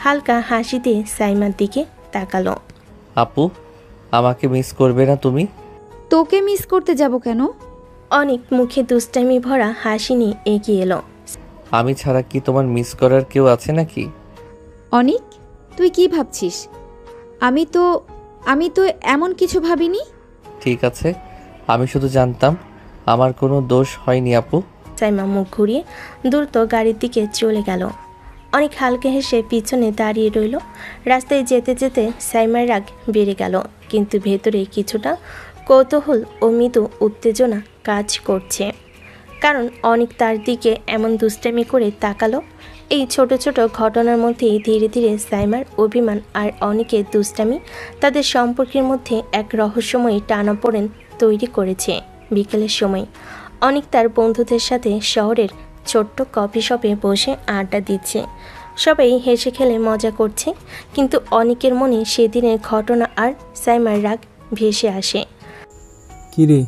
হালকা হাসি দিয়ে সাইমার দিকে তাকালো। আপু, আমাকে মিস করবে না তুমি? তোকে মিস করতে যাব কেন? অনেক মুখে দুষ্টামি ভরা হাসি নিয়ে এগিয়ে এলো। আমি ছাড়া কি তোমার মিস করার কেউ আছে নাকি? অনিক, তুই কি ভাবছিস? আমি তো এমন কিছু ভাবিনি। ঠিক আছে, আমি শুধু জানতাম আমার কোনো দোষ হয়নি আপু। সাইমা মুখ ঘুরিয়ে দ্রুত গাড়ির দিকে চলে গেল। অনেক হালকা হেসে পিছনে দাঁড়িয়ে রইল। রাস্তায় যেতে যেতে সাইমার রাগ বেড়ে গেল, কিন্তু ভেতরে কিছুটা কৌতূহল ও মৃদু উত্তেজনা কাজ করছে। কারণ অনেক তার দিকে এমন দুষ্টামি করে তাকালো। এই ছোট ছোট ঘটনার মধ্যেই ধীরে ধীরে সাইমার অভিমান আর অনেকের দুষ্টামি তাদের সম্পর্কের মধ্যে এক রহস্যময়ী টানাপোড়েন তৈরি করেছে। বিকেলের সময় অনেক তার বন্ধুদের সাথে শহরের ছোট্ট কফি শপে বসে আড্ডা দিচ্ছে। সবাই হেসে খেলে মজা করছে, কিন্তু অনেকের মনে সেদিনের ঘটনা আর সাইমার রাগ ভেসে আসে। কি রে,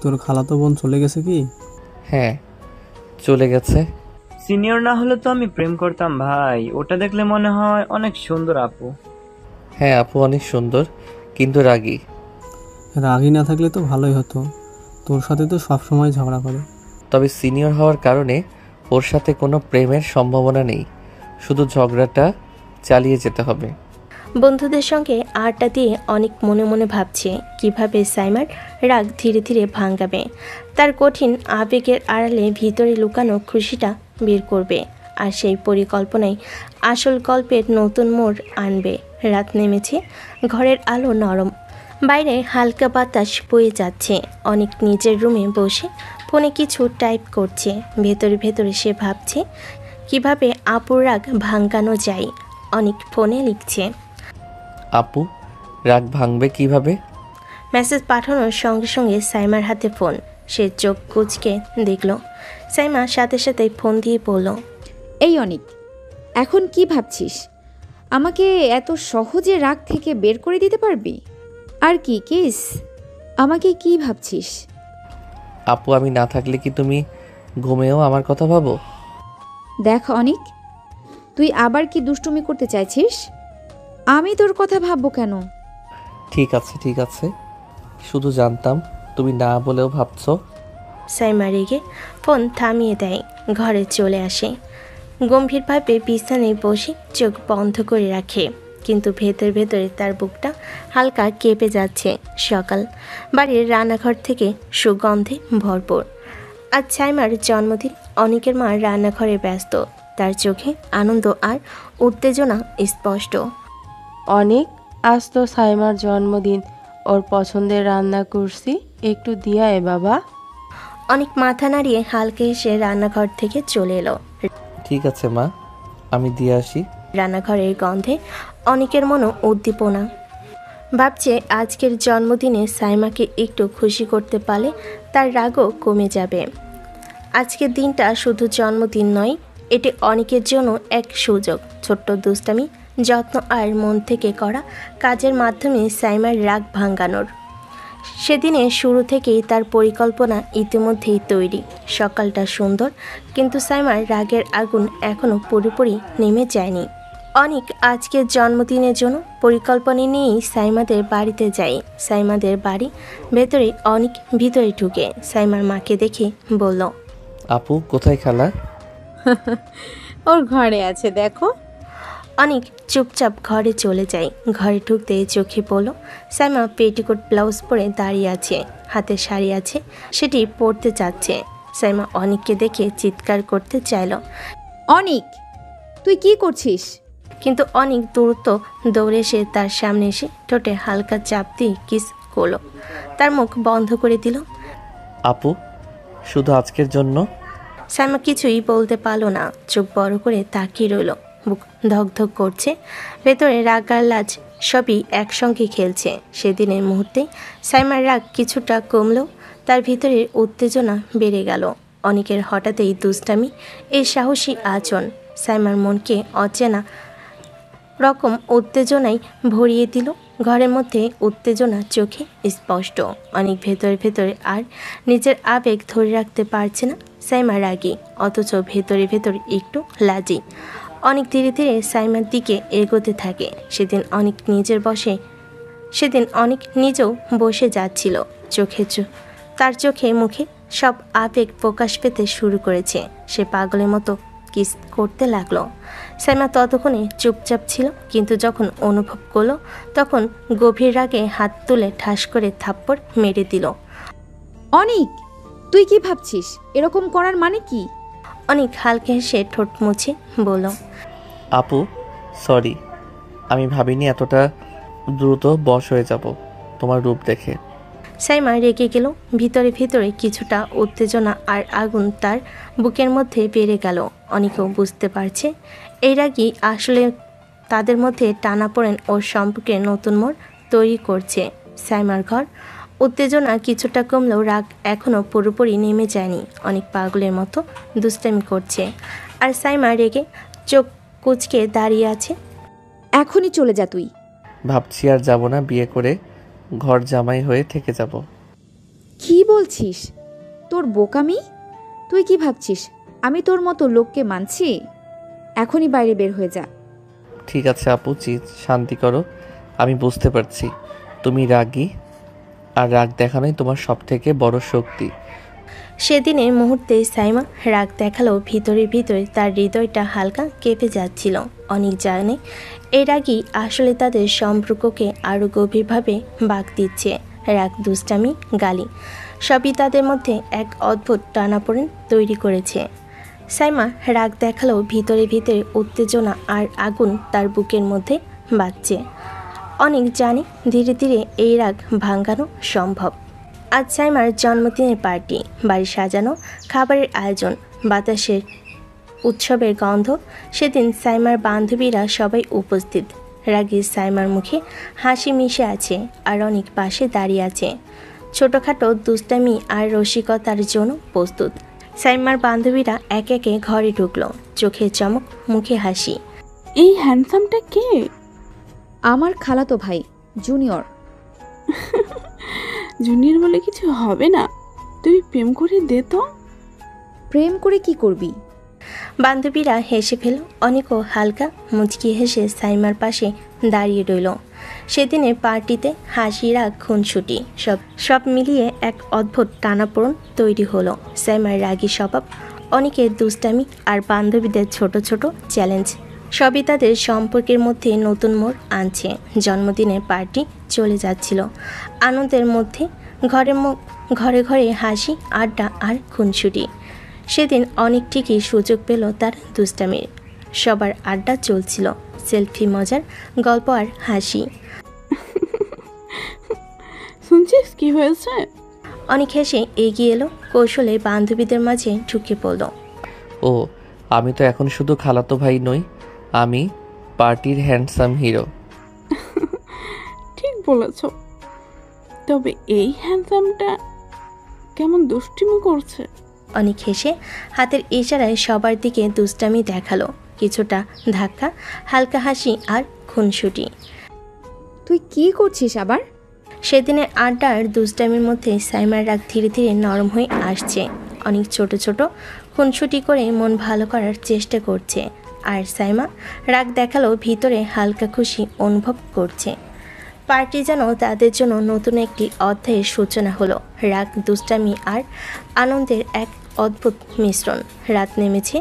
তোর খালাতো বোন চলে গেছে কি? হ্যাঁ, চলে গেছে। সিনিয়র না হলে তো আমি প্রেম করতাম ভাই, ওটা দেখলে মনে হয় অনেক সুন্দর আপু। হ্যাঁ আপু অনেক সুন্দর, কিন্তু রাগী। রাগী না থাকলে তো ভালোই হতো, তোর সাথে তো সবসময় ঝগড়া করে। তবে সিনিয়র হওয়ার কারণে ওর সাথে কোনো প্রেমের সম্ভাবনা নেই, শুধু ঝগড়াটা চালিয়ে যেতে হবে। বন্ধুদের সঙ্গে আড্ডা দিয়ে অনেক মনে মনে ভাবছে কিভাবে সাইমার রাগ ধীরে ধীরে ভাঙাবে। তার কঠিন আবেগের আড়ালে ভিতরে লুকানো খুশিটা বের করবে, আর সেই পরিকল্পনায় আসল গল্পের নতুন মোড় আনবে। রাত নেমেছে, ঘরের আলো নরম, বাইরে হালকা বাতাস বয়ে যাচ্ছে। অনেক নিজের রুমে বসে ফোনে কিছু টাইপ করছে। ভেতরে ভেতরে সে ভাবছে কিভাবে আপুর রাগ ভাঙানো যায়। অনেক ফোনে লিখছে, আপু রাগ ভাঙবে কিভাবে? মেসেজ পাঠানোর সঙ্গে সঙ্গে সাইমার হাতে ফোন। সে চোখ কুঁচকে দেখল। সাইমা সাথে সাথে ফোন দিয়ে বলল, এই অনিক, এখন কি ভাবছিস? আমাকে এত সহজে রাগ থেকে বের করে দিতে পারবি? আর কি কেস? আমাকে কি ভাবছিস? আপু আমি না থাকলে কি তুমি ঘুমেও আমার কথা ভাবো? দেখ অনিক, তুই আবার কি দুষ্টুমি করতে চাইছিস? আমি তোর কথা ভাববো কেন? ঠিক আছে ঠিক আছে, শুধু জানতাম তুমি না বলেও ভাবছো। সাইমা রেগে ফোন থামিয়ে দেয়, ঘরে চলে আসে। গম্ভীরভাবে বিছানায় বসে চোখ বন্ধ করে রাখে, কিন্তু ভেতর ভেতরে তার বুকটা হালকা কেঁপে যাচ্ছে। সকাল, বাড়ির রান্নাঘর থেকে সুগন্ধে ভরপুর। আজ সাইমার জন্মদিন। অনেকের মা রান্নাঘরে ব্যস্ত, তার চোখে আনন্দ আর উত্তেজনা স্পষ্ট। অনেক, আজ তো সাইমার জন্মদিন, ওর পছন্দের রান্না করছি, একটু দিয়া এ বাবা। অনেক মাথা নাড়িয়ে হালকা এসে রান্নাঘর থেকে চলে এলো। ঠিক আছে মা, আমি দিয়ে আসি। রান্নাঘরের গন্ধে অনেকের মনও উদ্দীপনা। ভাবছে আজকের জন্মদিনে সাইমাকে একটু খুশি করতে পারলে তার রাগও কমে যাবে। আজকের দিনটা শুধু জন্মদিন নয়, এটি অনেকের জন্য এক সুযোগ। ছোট্ট দুষ্টামি, যত্ন আর মন থেকে করা কাজের মাধ্যমে সাইমার রাগ ভাঙানোর। সেদিনে শুরু থেকেই তার পরিকল্পনা ইতিমধ্যেই তৈরি। সকালটা সুন্দর, কিন্তু সাইমার রাগের আগুন এখনও পুরোপুরি নেমে যায়নি। অনিক আজকের জন্মদিনের জন্য পরিকল্পনা নিয়েই সাইমাদের বাড়িতে যায়। সাইমাদের বাড়ি ভেতরে অনিক ভিতরে ঢুকে সাইমার মাকে দেখে বলল, আপু কোথায় খালা? ওর ঘরে আছে দেখো। অনিক চুপচাপ ঘরে চলে যায়। ঘরে ঢুকতে চোখে পড়ল সাইমা পেটিকোট ব্লাউজ পরে দাঁড়িয়ে আছে, হাতে শাড়ি আছে, সেটি পরতে চাচ্ছে। সাইমা অনিককে দেখে চিৎকার করতে চাইল, অনিক তুই কি করছিস? কিন্তু অনেক দ্রুত দৌড়ে এসে তার সামনে এসে ঠোঁটে হালকা চাপ দিয়ে কিস করলো, তার মুখ বন্ধ করে দিল। আপু শুধু আজকের জন্য? সাইমা কিছুই বলতে পারলো না, চোখ বড় করে তাকিয়ে রইল। বুক ধকধক করছে, ভেতরে রাগ আর লাজ সবই একসঙ্গে খেলছে। সেদিনের মুহূর্তে সাইমার রাগ কিছুটা কমলেও তার ভিতরে উত্তেজনা বেড়ে গেল। অনেকের হঠাৎই দুষ্টামি, এই সাহসী আচরণ সাইমার মনকে অচেনা রকম উত্তেজনায় ভরিয়ে দিল। ঘরের মধ্যে উত্তেজনা চোখে স্পষ্ট। অনেক ভেতরে ভেতরে আর নিজের আবেগ ধরে রাখতে পারছে না। সাইমা রাগী, অথচ ভেতরে ভেতরে একটু লাজি। অনেক ধীরে ধীরে সাইমার দিকে এগোতে থাকে। সেদিন অনেক নিজেও বসে যাচ্ছিল। তার চোখে মুখে সব আবেগ প্রকাশ পেতে শুরু করেছে। সে পাগলের মতো কিস করতে লাগলো। সাইমা ততক্ষণে চুপচাপ ছিল, কিন্তু যখন অনুভব করলো তখন গভীর রাগে হাত তুলে ঠাস করে থাপ্পড় মেরে দিল। অনিক তুই কি ভাবছিস? এরকম করার মানে কি? অনেক হালকা হেসে ঠোঁট মুছে বলল, আপু সরি, আমি ভাবিনি এতটা দ্রুত বশ হয়ে যাব তোমার রূপ দেখে। সাইমা রেগে গেল। ভিতরে ভিতরে কিছুটা উত্তেজনা আর আগুন তার বুকের মধ্যে বেড়ে গেল। অনেকেও বুঝতে পারছে এই রাগই আসলে তাদের মধ্যে টানাপোড়েন ও সম্পর্কে নতুন মোড় তৈরি করছে। সাইমার ঘর উত্তেজনা কিছুটা কমলেও রাগ এখনও পুরোপুরি নেমে যায়নি। অনেক পাগলের মতো দুষ্টামি করছে, আর সাইমা রেগে চোখ কুঁচকে দাঁড়িয়ে আছে। এখনই চলে যা তুই। ভাবছি আর যাব না, বিয়ে করে ঘর জামাই হয়ে থেকে যাব। কি বলছিস? তোর বোকামি! তুই কি ভাবছিস আমি তোর মতো লোককে মানছি? এখনই বাইরে বের হয়ে যা। ঠিক আছে আপু, শান্তি করো। আমি বুঝতে পারছি তুমি রাগী, আর রাগ দেখানোই তোমার সব থেকে বড় শক্তি। সেদিনের মুহূর্তে সাইমা রাগ দেখালেও ভিতরে ভিতরে তার হৃদয়টা হালকা কেঁপে যাচ্ছিল। অনেক জানে এই রাগই আসলে তাদের সম্পর্ককে আরও গভীরভাবে বাঁক দিচ্ছে। রাগ, দুষ্টামি, গালি সবই তাদের মধ্যে এক অদ্ভুত টানাপোড়েন তৈরি করেছে। সাইমা রাগ দেখালেও ভিতরে ভিতরে উত্তেজনা আর আগুন তার বুকের মধ্যে বাজছে। অনেক জানে ধীরে ধীরে এই রাগ ভাঙানো সম্ভব। আজ সাইমার জন্মদিনের পার্টি, বাড়ি সাজানো, খাবারের আয়োজন, বাতাসের উৎসবের গন্ধ। সেদিন সাইমার বান্ধবীরা সবাই উপস্থিত। রাগী সাইমার মুখে হাসি মিশে আছে, আর অনেক পাশে দাঁড়িয়ে আছে, ছোটোখাটো দুষ্টামি আর রসিকতার জন্য প্রস্তুত। সাইমার বান্ধবীরা একে একে ঘরে ঢুকলো, চোখে চমক, মুখে হাসি। এই হ্যান্ডসামটা কে? আমার খালাতো ভাই, জুনিয়র। জুনিয়র বলে কিছু হবে না, তুই প্রেম করে দে তো। প্রেম করে কি করবি? বান্ধবীরা হেসে ফেল। অনেকও হালকা মুচকি হেসে সাইমার পাশে দাঁড়িয়ে রইল। সেদিনের পার্টিতে হাসি, রাগ, খুনসুটি সব মিলিয়ে এক অদ্ভুত টানাপোড়েন তৈরি হলো। সাইমার রাগী স্বভাব, অনেকের দুষ্টামি আর বান্ধবীদের ছোট ছোট চ্যালেঞ্জ সবই তাদের সম্পর্কের মধ্যে নতুন মোড় আনছে। জন্মদিনের পার্টি চলে যাচ্ছিল আনন্দের মধ্যে। ঘরে ঘরে হাসি, আড্ডা আর খুনসুটি। সেদিন অনেক ঠিকই সুযোগ পেল তার দুষ্টামির। সবার আড্ডা চলছিল, সেলফি, মজার গল্প আর হাসি। শুনছিস কি হয়েছে? অনেক হেসে এগিয়ে এলো, কৌশলে বান্ধবীদের মাঝে ঢুকে পড়ল। ও, আমি তো এখন শুধু খালাতো ভাই নই, আমি পার্টির হ্যান্ডসাম হিরো। ঠিক বলেছ, তবে এই হ্যান্ডসামটা কেমন দুষ্টিমি করছে। অনেক হেসে হাতের ইশারায় সবার দিকে দুষ্টামি দেখালো, কিছুটা ধাক্কা, হালকা হাসি আর খুনসুটি। তুই কি করছিস আবার? সেদিনের আড্ডা আর দুষ্টামির মধ্যে সাইমার রাগ ধীরে ধীরে নরম হয়ে আসছে। অনেক ছোট ছোট খুনসুটি করে মন ভালো করার চেষ্টা করছে। আর সাইমা রাগ দেখালেও ভিতরে হালকা খুশি অনুভব করছে। পার্টি যেন তাদের জন্য নতুন একটি অধ্যায়ের সূচনা হলো। রাগ, দুষ্টামি আর আনন্দের এক অদ্ভুত মিশ্রণ। রাত নেমেছে,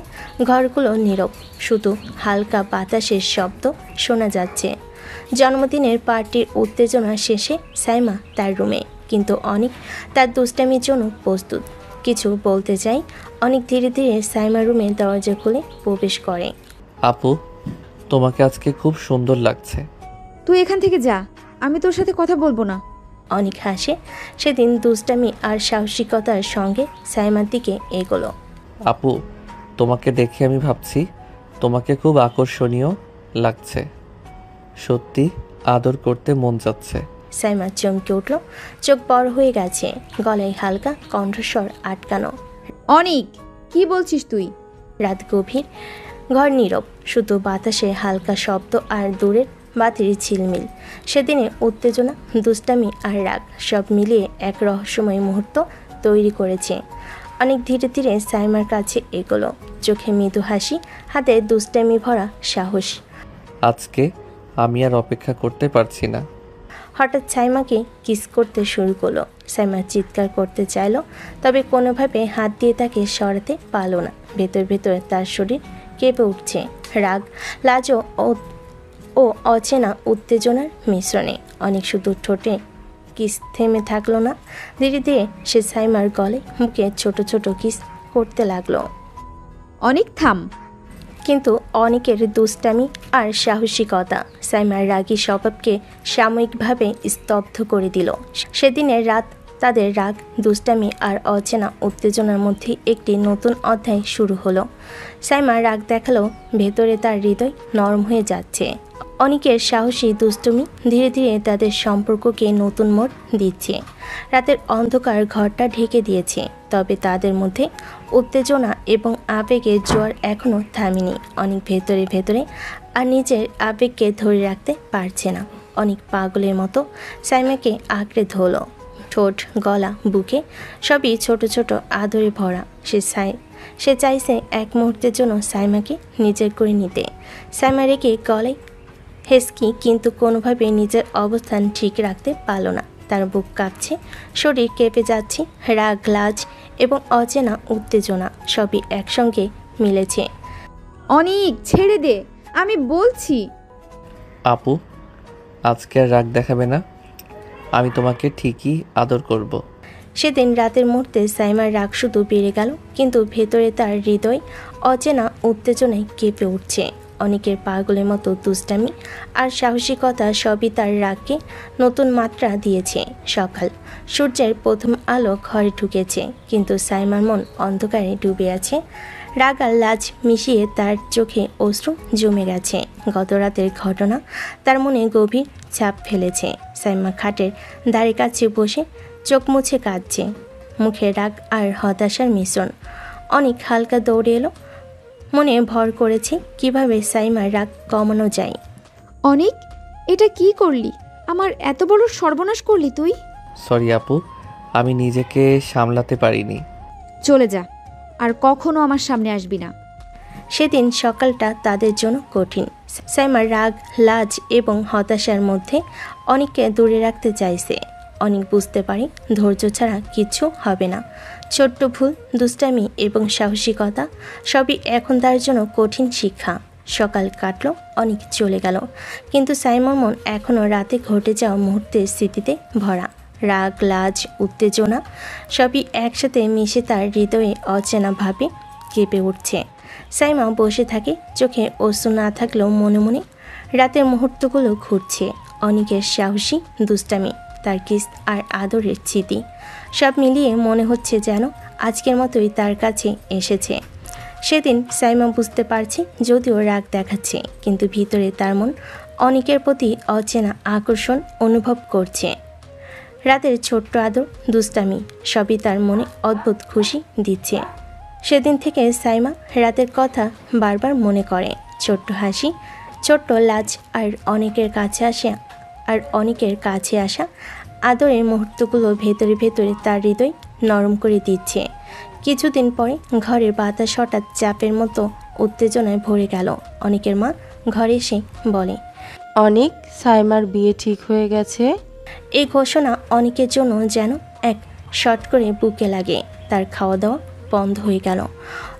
ঘরগুলো নীরব, শুধু হালকা বাতাসের শব্দ শোনা যাচ্ছে। জন্মদিনের পার্টির উত্তেজনা শেষে সাইমা তার রুমে, কিন্তু অনেক তার দুষ্টামির জন্য প্রস্তুত। কিছু বলতে চাই, অনেক ধীরে ধীরে সাইমা রুমের দরজা খুলে প্রবেশ করে। আপু, তোমাকে আজকে খুব সুন্দর লাগছে। তুই এখান থেকে যা, আমি তোর সাথে কথা বলবো না। অনেক হাসে। সেদিন দুষ্টামি আর সাহসিকতার সঙ্গে সাইমার দিকে এগোলো। আপু, তোমাকে দেখে আমি ভাবছি তোমাকে খুব আকর্ষণীয় লাগছে। সত্যি আদর করতে মন যাচ্ছে। সাইমা চমকে উঠল, চোখ বড় হয়ে গেছে, গলায় হালকা কণ্ঠস্বর আটকানো। অনিক, কি বলছিস তুই? রাত গভীর, ঘর নীরব, শুধু বাতাসে হালকা শব্দ আর দূরের বাতির ঝিলমিল। সেদিনের উত্তেজনা, দুষ্টামি আর রাগ সব মিলিয়ে এক রহস্যময় মুহূর্ত তৈরি করেছে। অনেক ধীরে ধীরে সাইমার কাছে এগোলো, চোখে মৃদু হাসি, হাতে দুষ্টামি ভরা সাহস। আজকে আমি আর অপেক্ষা করতে পারছি না। হঠাৎ সাইমাকে কিস করতে শুরু করলো। সাইমা চিৎকার করতে চাইলো, তবে কোনোভাবে হাত দিয়ে তাকে সরাতে পারল না। ভেতর ভেতর তার শরীর কেঁপে উঠছে, রাগ, লাজ ও অচেনা উত্তেজনার মিশ্রণে। অনেক শুধু ঠোঁটে কিস থেমে থাকলো না, ধীরে ধীরে সে সাইমার গলে মুখে ছোট ছোট কিস করতে লাগলো। অনিক, থাম। কিন্তু অনেকের দুষ্টামি আর সাহসিকতা সাইমার রাগী স্বভাবকে সাময়িকভাবে স্তব্ধ করে দিল। সেদিনের রাত তাদের রাগ, দুষ্টামি আর অচেনা উত্তেজনার মধ্যে একটি নতুন অধ্যায় শুরু হলো। সাইমা রাগ দেখালো, ভেতরে তার হৃদয় নরম হয়ে যাচ্ছে। অনেকের সাহসী দুষ্টুমি ধীরে ধীরে তাদের সম্পর্ককে নতুন মোড় দিচ্ছে। রাতের অন্ধকার ঘরটা ঢেকে দিয়েছে, তবে তাদের মধ্যে উত্তেজনা এবং আবেগের জোয়ার এখনও থামেনি। অনেক ভেতরে ভেতরে আর নিজের আবেগকে ধরে রাখতে পারছে না। অনেক পাগলের মতো সাইমাকে আঁকড়ে ধরল, ঠোঁট, গলা, বুকে সবই ছোট ছোট আদরে ভরা। সে চাইছে এক মুহূর্তের জন্য সাইমাকে নিজের করে নিতে। সাইমা রেখে গলায় হেসকি, কিন্তু কোনোভাবে নিজের অবস্থান ঠিক রাখতে পারল না। তার বুক কাঁপছে, শরীর কেঁপে যাচ্ছে, রাগ, লাজ এবং অচেনা উত্তেজনা সবই একসঙ্গে মিলেছে। অনিক, ছেড়ে দে, আমি বলছি। আপু, আজকে আর রাগ দেখাবে না, আমি তোমাকে ঠিকই আদর করব। সেদিন রাতের মুহূর্তে সাইমার রাগ শুধু বেড়ে গেল, কিন্তু ভেতরে তার হৃদয় অচেনা উত্তেজনায় কেঁপে উঠছে। অনেকের পাগলের মতো দুষ্টামি আর সাহসিকতা সবই তার রাগকে নতুন মাত্রা দিয়েছে। সকাল, সূর্যের প্রথম আলো ঘরে ঢুকেছে, কিন্তু সাইমার মন অন্ধকারে ডুবে আছে। রাগ আর লাজ মিশিয়ে তার চোখে অশ্রু জমে গেছে। গত রাতের ঘটনা তার মনে গভীর ছাপ ফেলেছে। সাইমা খাটের ধারে কাছে বসে চোখ মুছে কাঁদছে, মুখে রাগ আর হতাশার মিশ্রণ। অনেক হালকা দৌড়ে এলো, মনে ভর করেছে কিভাবে সাইমার রাগ কমানো যায়। অনিক, এটা কি করলি? আমার এত বড় সর্বনাশ করলি তুই। সরি আপু, আমি নিজেকে সামলাতে পারিনি। চলে যা, আর কখনো আমার সামনে আসবি না। সেদিন সকালটা তাদের জন্য কঠিন। সাইমার রাগ, লাজ এবং হতাশার মধ্যে অনেককে দূরে রাখতে চাইছে। অনেক বুঝতে পারে ধৈর্য ছাড়া কিচ্ছু হবে না। ছোট্ট ভুল, দুষ্টামি এবং সাহসিকতা সবই এখন তার জন্য কঠিন শিক্ষা। সকাল কাটলো, অনেক চলে গেল, কিন্তু সাইমার মন এখনও রাতে ঘটে যাওয়া মুহূর্তের স্মৃতিতে ভরা। রাগ, লাজ, উত্তেজনা সবই একসাথে মিশে তার হৃদয়ে অচেনাভাবে কেঁপে উঠছে। সাইমা বসে থাকে, চোখে অশ্রু না থাকলেও মনে মনে রাতের মুহূর্তগুলো ঘুরছে। অনেকের সাহসী দুষ্টামি, তার কিস আর আদরের স্মৃতি সব মিলিয়ে মনে হচ্ছে যেন আজকের মতোই তার কাছে এসেছে। সেদিন সাইমা বুঝতে পারছে, যদিও রাগ দেখাচ্ছে, কিন্তু ভিতরে তার মন অনেকের প্রতি অচেনা আকর্ষণ অনুভব করছে। রাতের ছোট্ট আদর, দুষ্টামি সবই তার মনে অদ্ভুত খুশি দিচ্ছে। সেদিন থেকে সাইমা রাতের কথা বারবার মনে করে। ছোট্ট হাসি, ছোট্ট লাজ আর অনেকের কাছে আসা আদরের মুহূর্তগুলো ভেতরে ভেতরে তার হৃদয় নরম করে দিচ্ছে। কিছুদিন পরে ঘরের বাতাস হঠাৎ চাপের মতো উত্তেজনায় ভরে গেল। অনেকের মা ঘরে এসে বলে, অনেক, সাইমার বিয়ে ঠিক হয়ে গেছে। এই ঘোষণা অনেকের জন্য যেন এক শট করে বুকে লাগে। তার খাওয়া দাওয়া বন্ধ হয়ে গেল।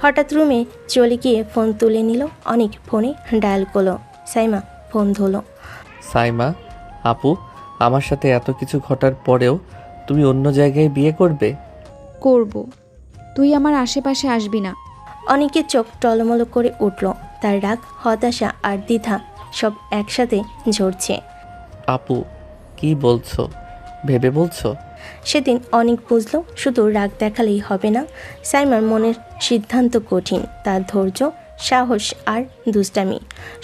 হঠাৎ রুমে চলে গিয়ে ফোন তুলে নিল। অনেক ফোনে ডায়াল করলো। সাইমা ফোন ধরলো। সাইমা, আপু, আমার সাথে এত কিছু ঘটার পরেও তুমি অন্য জায়গায় বিয়ে করবে? করব। তুই আমার আশেপাশে আসবি না। অনেকের চোখ টলমলো করে উঠল। তার রাগ, হতাশা আর দ্বিধা সব একসাথে ঝরছে। আপু, কি বলছো? ভেবে বলছো? সেদিন অনেক বুঝলো শুধু রাগ দেখালেই হবে না। সাইমার মনের সিদ্ধান্ত কঠিন। তার ধৈর্য, সাহস আর দুষ্টামি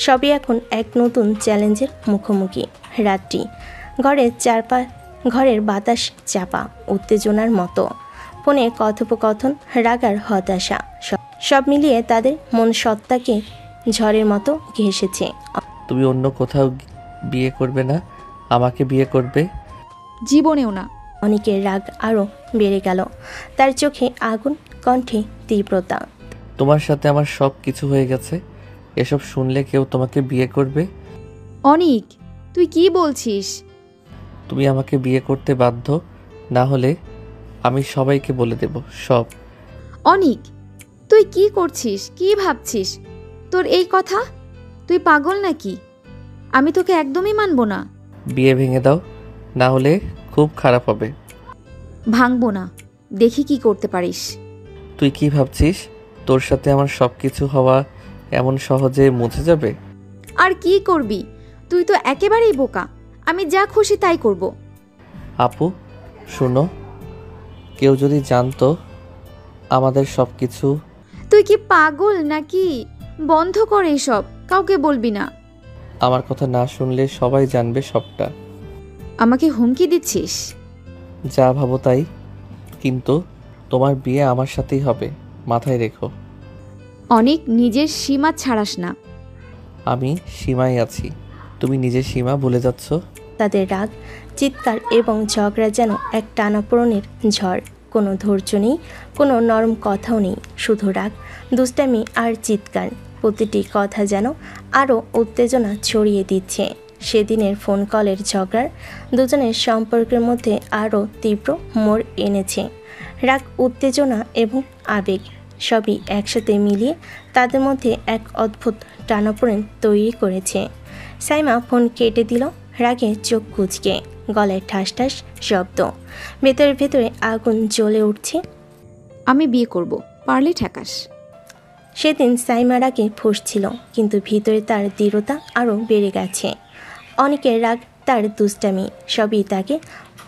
সবই এখন এক নতুন চ্যালেঞ্জের মুখোমুখি। রাত্রি, ঘরের বাতাস চাপা, উত্তেজনার মতো। ফোনে কথোপকথন, রাগ আর হতাশা সব মিলিয়ে তাদের মন সত্তাকে ঝড়ের মতো ঘেঁষেছে। তুমি অন্য কোথাও বিয়ে করবে না, আমাকে বিয়ে করবে? জীবনেও না। অনেকের রাগ আরও বেড়ে গেল। তার চোখে আগুন, কণ্ঠে তীব্রতা। তোমার সাথে আমার সব কিছু হয়ে গেছে, এসব শুনলে কেউ তোমাকে বিয়ে করবে? অনিক, তুই কি বলছিস? তুমি আমাকে বিয়ে করতে বাধ্য, না হলে আমি সবাইকে বলে দেব সব। অনিক, তুই কি করছিস? কি ভাবছিস? তোর এই কথা? তুই পাগল নাকি? আমি তোকে একদমই মানব না। বিয়ে ভেঙে দাও, না হলে খুব খারাপ হবে। ভাঙবো না, দেখি কি করতে পারিস। তুই কি ভাবছিস তোর সাথে আমার সব কিছু হওয়া এমন সহজে মুছে যাবে? আর কি করবি? তুই তো একেবারেই বোকা। আমি যা খুশি তাই করব। আপু শোনো, কেউ যদি জানতো আমাদের সব কিছু। তুই কি পাগল নাকি? বন্ধ কর এসব, কাউকে বলবি না। আমার কথা না শুনলে সবাই জানবে সবটা। আমাকে হুমকি দিচ্ছিস? যা ভাবো তাই, কিন্তু তোমার বিয়ে আমার সাথেই হবে, মাথায় রেখো। অনেক, নিজের সীমা ছাড়াস না। আমি সীমায় আছি, তুমি নিজের সীমা ভুলে যাচ্ছ। তাদের রাগ, চিৎকার এবং ঝগড়া যেন এক টানাপোড়েনের ঝড়। কোনো ধৈর্য নেই, কোনো নরম কথাও নেই, শুধু রাগ, দুষ্টামি আর চিৎকার। প্রতিটি কথা যেন আরও উত্তেজনা ছড়িয়ে দিচ্ছে। সেদিনের ফোন কলের ঝগড়ার দুজনের সম্পর্কের মধ্যে আরও তীব্র মোড় এনেছে। রাগ, উত্তেজনা এবং আবেগ সবই একসাথে মিলিয়ে তাদের মধ্যে এক অদ্ভুত টানাপোড়েন তৈরি করেছে। সাইমা ফোন কেটে দিল, রাগে চোখ কুঁচকে, গলায় ঠাস ঠাস শব্দ, ভেতরে ভেতরে আগুন জ্বলে উঠছে। আমি বিয়ে করব, পারলে ঠেকাস। সেদিন সাইমার রাগে ফুঁসছিল, কিন্তু ভিতরে তার দৃঢ়তা আরও বেড়ে গেছে। অনেকের রাগ, তার দুষ্টামি সবই তাকে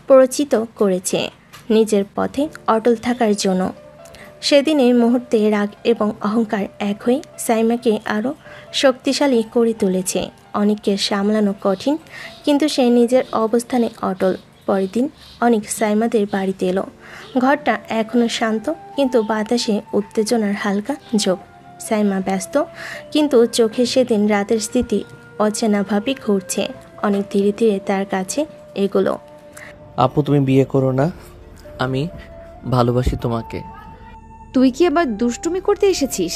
প্ররোচিত করেছে নিজের পথে অটল থাকার জন্য। সেদিনের মুহূর্তে রাগ এবং অহংকার এক হয়ে সাইমাকে আরও শক্তিশালী করে তুলেছে। অনেককে সামলানো কঠিন, কিন্তু সে নিজের অবস্থানে অটল। পরের দিন অনেক সাইমাদের বাড়িতে এলো। ঘরটা এখনও শান্ত, কিন্তু বাতাসে উত্তেজনার হালকা ঝোঁক। সাইমা ব্যস্ত, কিন্তু চোখে সেদিন রাতের স্মৃতি অচেনাভাবে ঘুরছে। অনেক ধীরে ধীরে তার কাছে এগোলো। আপু তুমি বিয়ে করো না, আমি ভালোবাসি তোমাকে। তুই কি আবার দুষ্টুমি করতে এসেছিস?